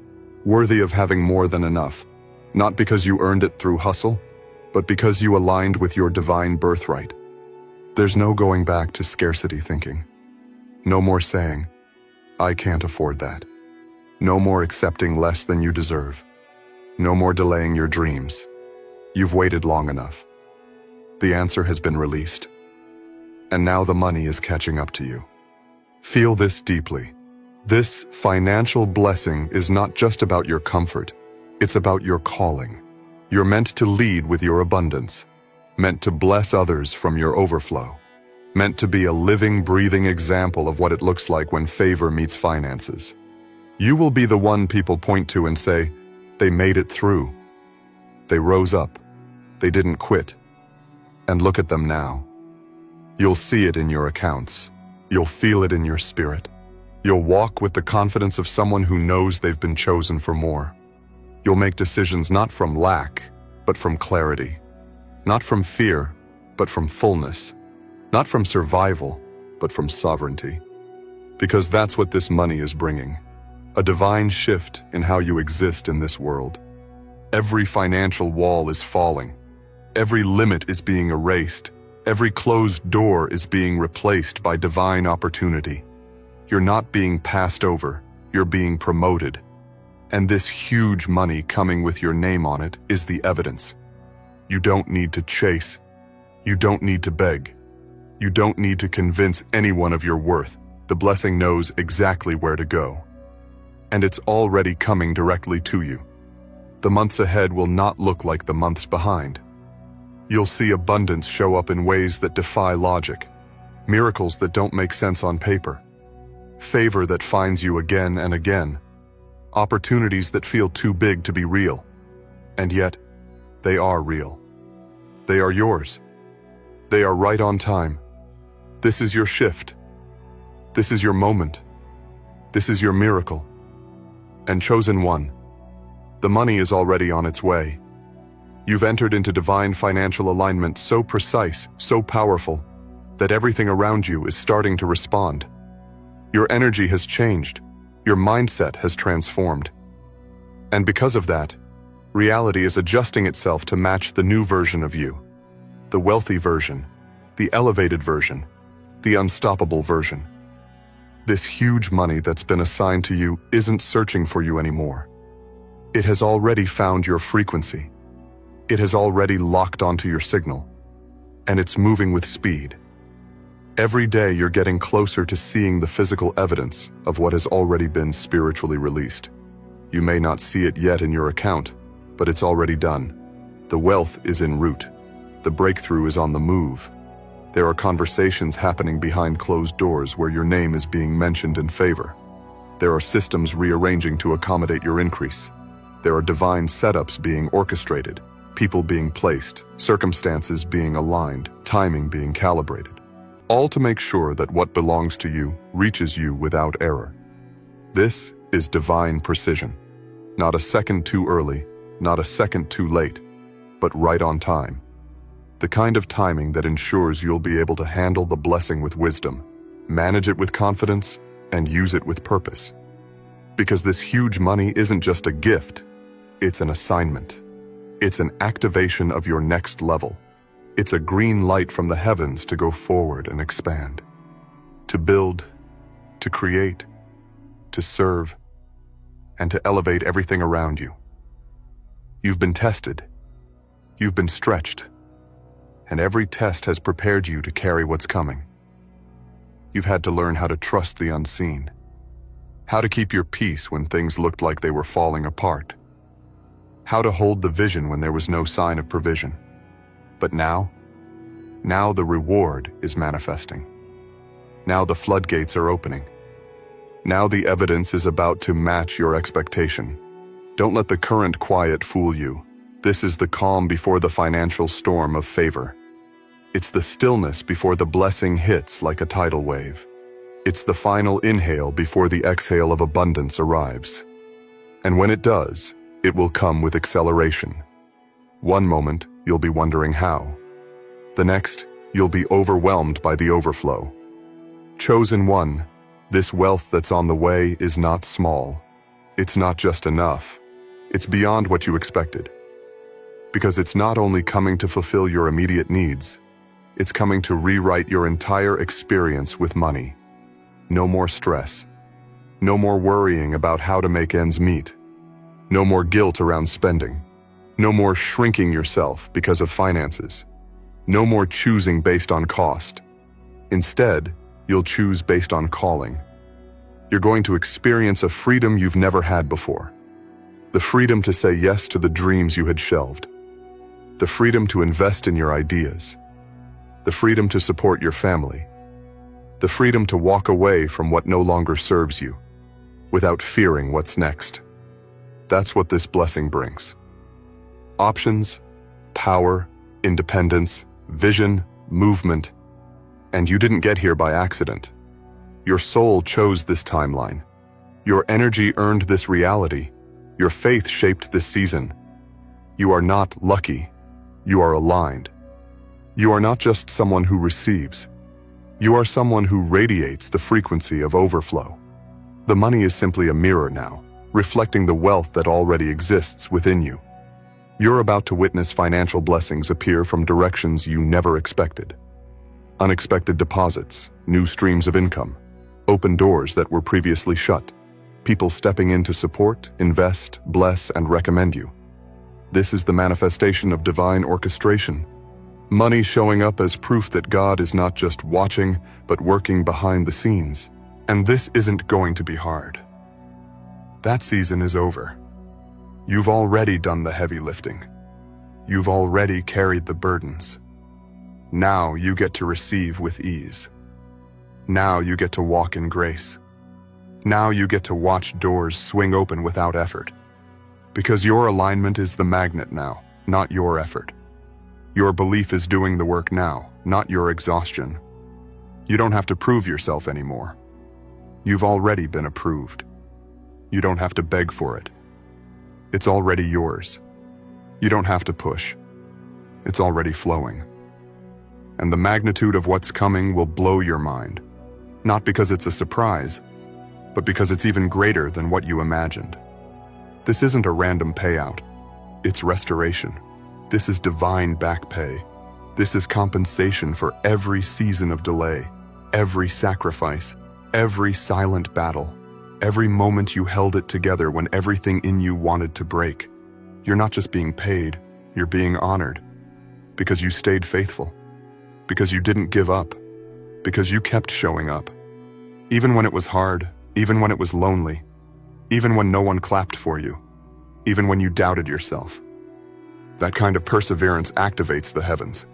worthy of having more than enough, not because you earned it through hustle, but because you aligned with your divine birthright. There's no going back to scarcity thinking. No more saying, I can't afford that. No more accepting less than you deserve. No more delaying your dreams. You've waited long enough. The answer has been released. And now the money is catching up to you. Feel this deeply. This financial blessing is not just about your comfort. It's about your calling. You're meant to lead with your abundance, meant to bless others from your overflow, meant to be a living, breathing example of what it looks like when favor meets finances. You will be the one people point to and say, they made it through. They rose up. They didn't quit. And look at them now. You'll see it in your accounts. You'll feel it in your spirit. You'll walk with the confidence of someone who knows they've been chosen for more. You'll make decisions not from lack, but from clarity. Not from fear, but from fullness. Not from survival, but from sovereignty. Because that's what this money is bringing. A divine shift in how you exist in this world. Every financial wall is falling. Every limit is being erased. Every closed door is being replaced by divine opportunity. You're not being passed over, you're being promoted. And this huge money coming with your name on it is the evidence. You don't need to chase. You don't need to beg. You don't need to convince anyone of your worth. The blessing knows exactly where to go. And it's already coming directly to you. The months ahead will not look like the months behind. You'll see abundance show up in ways that defy logic, miracles that don't make sense on paper, favor that finds you again and again, opportunities that feel too big to be real. And yet, they are real. They are yours. They are right on time. This is your shift. This is your moment. This is your miracle. And chosen one, the money is already on its way. You've entered into divine financial alignment so precise, so powerful, that everything around you is starting to respond. Your energy has changed. Your mindset has transformed. And because of that, reality is adjusting itself to match the new version of you. The wealthy version, the elevated version, the unstoppable version. This huge money that's been assigned to you isn't searching for you anymore. It has already found your frequency. It has already locked onto your signal. And it's moving with speed. Every day you're getting closer to seeing the physical evidence of what has already been spiritually released. You may not see it yet in your account, but it's already done. The wealth is en route. The breakthrough is on the move. There are conversations happening behind closed doors where your name is being mentioned in favor. There are systems rearranging to accommodate your increase. There are divine setups being orchestrated, people being placed, circumstances being aligned, timing being calibrated. All to make sure that what belongs to you reaches you without error. This is divine precision. Not a second too early, not a second too late, but right on time. The kind of timing that ensures you'll be able to handle the blessing with wisdom, manage it with confidence, and use it with purpose. Because this huge money isn't just a gift, it's an assignment. It's an activation of your next level. It's a green light from the heavens to go forward and expand. To build, to create, to serve, and to elevate everything around you. You've been tested. You've been stretched. And every test has prepared you to carry what's coming. You've had to learn how to trust the unseen. How to keep your peace when things looked like they were falling apart. How to hold the vision when there was no sign of provision. But now the reward is manifesting. Now the floodgates are opening. Now the evidence is about to match your expectation. Don't let the current quiet fool you. This is the calm before the financial storm of favor. It's the stillness before the blessing hits like a tidal wave. It's the final inhale before the exhale of abundance arrives. And when it does, it will come with acceleration. One moment, you'll be wondering how. The next, you'll be overwhelmed by the overflow. Chosen one, this wealth that's on the way is not small. It's not just enough. It's beyond what you expected. Because it's not only coming to fulfill your immediate needs, it's coming to rewrite your entire experience with money. No more stress. No more worrying about how to make ends meet. No more guilt around spending. No more shrinking yourself because of finances. No more choosing based on cost. Instead, you'll choose based on calling. You're going to experience a freedom you've never had before. The freedom to say yes to the dreams you had shelved. The freedom to invest in your ideas. the freedom to support your family, the freedom to walk away from what no longer serves you, without fearing what's next. That's what this blessing brings. Options, power, independence, vision, movement, and you didn't get here by accident. Your soul chose this timeline. Your energy earned this reality. Your faith shaped this season. You are not lucky. You are aligned. You are not just someone who receives. You are someone who radiates the frequency of overflow. The money is simply a mirror now, reflecting the wealth that already exists within you. You're about to witness financial blessings appear from directions you never expected. Unexpected deposits, new streams of income, open doors that were previously shut, people stepping in to support, invest, bless, and recommend you. This is the manifestation of divine orchestration. Money showing up as proof that God is not just watching, but working behind the scenes. And this isn't going to be hard. That season is over. You've already done the heavy lifting. You've already carried the burdens. Now you get to receive with ease. Now you get to walk in grace. Now you get to watch doors swing open without effort. Because your alignment is the magnet now, not your effort. Your belief is doing the work now, not your exhaustion. You don't have to prove yourself anymore. You've already been approved. You don't have to beg for it. It's already yours. You don't have to push. It's already flowing. And the magnitude of what's coming will blow your mind. Not because it's a surprise, but because it's even greater than what you imagined. This isn't a random payout. It's restoration. This is divine back pay. This is compensation for every season of delay, every sacrifice, every silent battle, every moment you held it together when everything in you wanted to break. You're not just being paid, you're being honored. Because you stayed faithful. Because you didn't give up. Because you kept showing up. Even when it was hard, even when it was lonely, even when no one clapped for you, even when you doubted yourself. That kind of perseverance activates the heavens.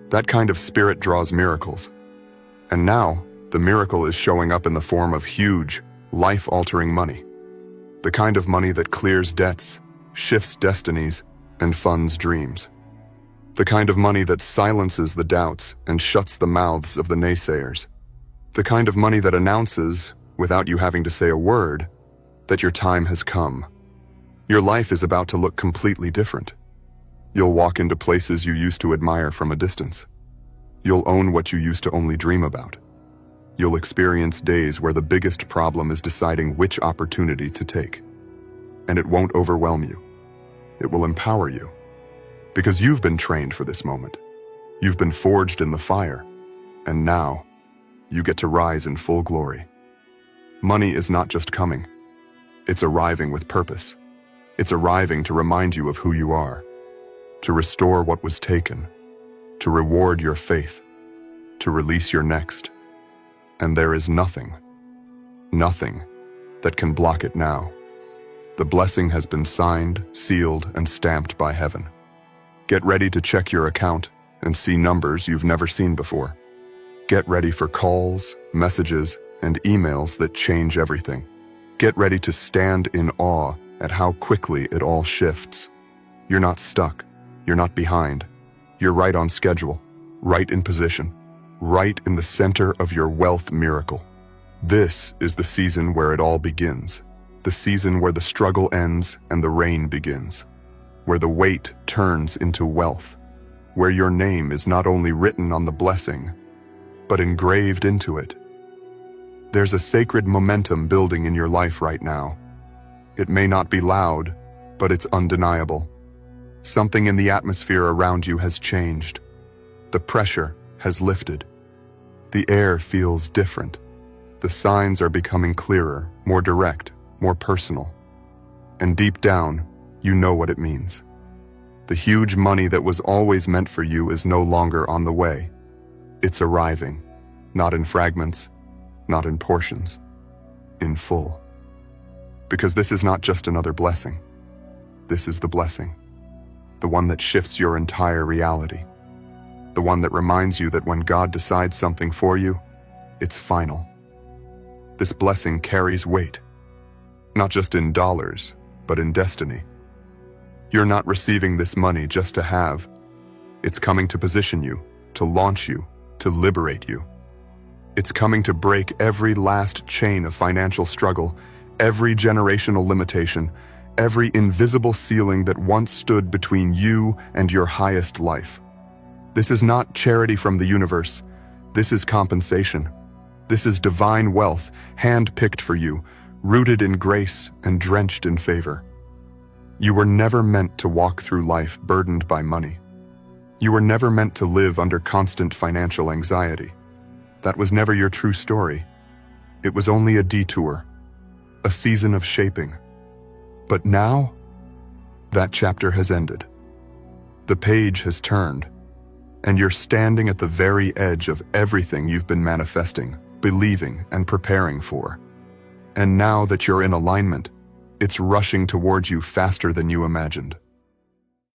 That kind of spirit draws miracles. And now, the miracle is showing up in the form of huge, life-altering money. The kind of money that clears debts, shifts destinies, and funds dreams. The kind of money that silences the doubts and shuts the mouths of the naysayers. The kind of money that announces, without you having to say a word, that your time has come. Your life is about to look completely different. You'll walk into places you used to admire from a distance. You'll own what you used to only dream about. You'll experience days where the biggest problem is deciding which opportunity to take. And it won't overwhelm you. It will empower you. Because you've been trained for this moment. You've been forged in the fire. And now, you get to rise in full glory. Money is not just coming. It's arriving with purpose. It's arriving to remind you of who you are, to restore what was taken, to reward your faith, to release your next. And there is nothing that can block it now. The blessing has been signed, sealed, and stamped by heaven. Get ready to check your account and see numbers you've never seen before. Get ready for calls, messages, and emails that change everything. Get ready to stand in awe at how quickly it all shifts. You're not stuck. You're not behind. You're right on schedule, right in position, right in the center of your wealth miracle. This is the season where it all begins. The season where the struggle ends and the rain begins. Where the weight turns into wealth. Where your name is not only written on the blessing, but engraved into it. There's a sacred momentum building in your life right now. It may not be loud, but it's undeniable. Something in the atmosphere around you has changed. The pressure has lifted. The air feels different. The signs are becoming clearer, more direct, more personal. And deep down, you know what it means. The huge money that was always meant for you is no longer on the way. It's arriving, not in fragments, not in portions, in full. Because this is not just another blessing. This is the blessing, the one that shifts your entire reality, the one that reminds you that when God decides something for you, it's final. This blessing carries weight, not just in dollars, but in destiny. You're not receiving this money just to have. It's coming to position you, to launch you, to liberate you. It's coming to break every last chain of financial struggle, every generational limitation, every invisible ceiling that once stood between you and your highest life. This is not charity from the universe. This is compensation. This is divine wealth, hand-picked for you, rooted in grace and drenched in favor. You were never meant to walk through life burdened by money. You were never meant to live under constant financial anxiety. That was never your true story. It was only a detour, a season of shaping. But now, that chapter has ended. The page has turned, and you're standing at the very edge of everything you've been manifesting, believing, and preparing for. And now that you're in alignment, it's rushing towards you faster than you imagined.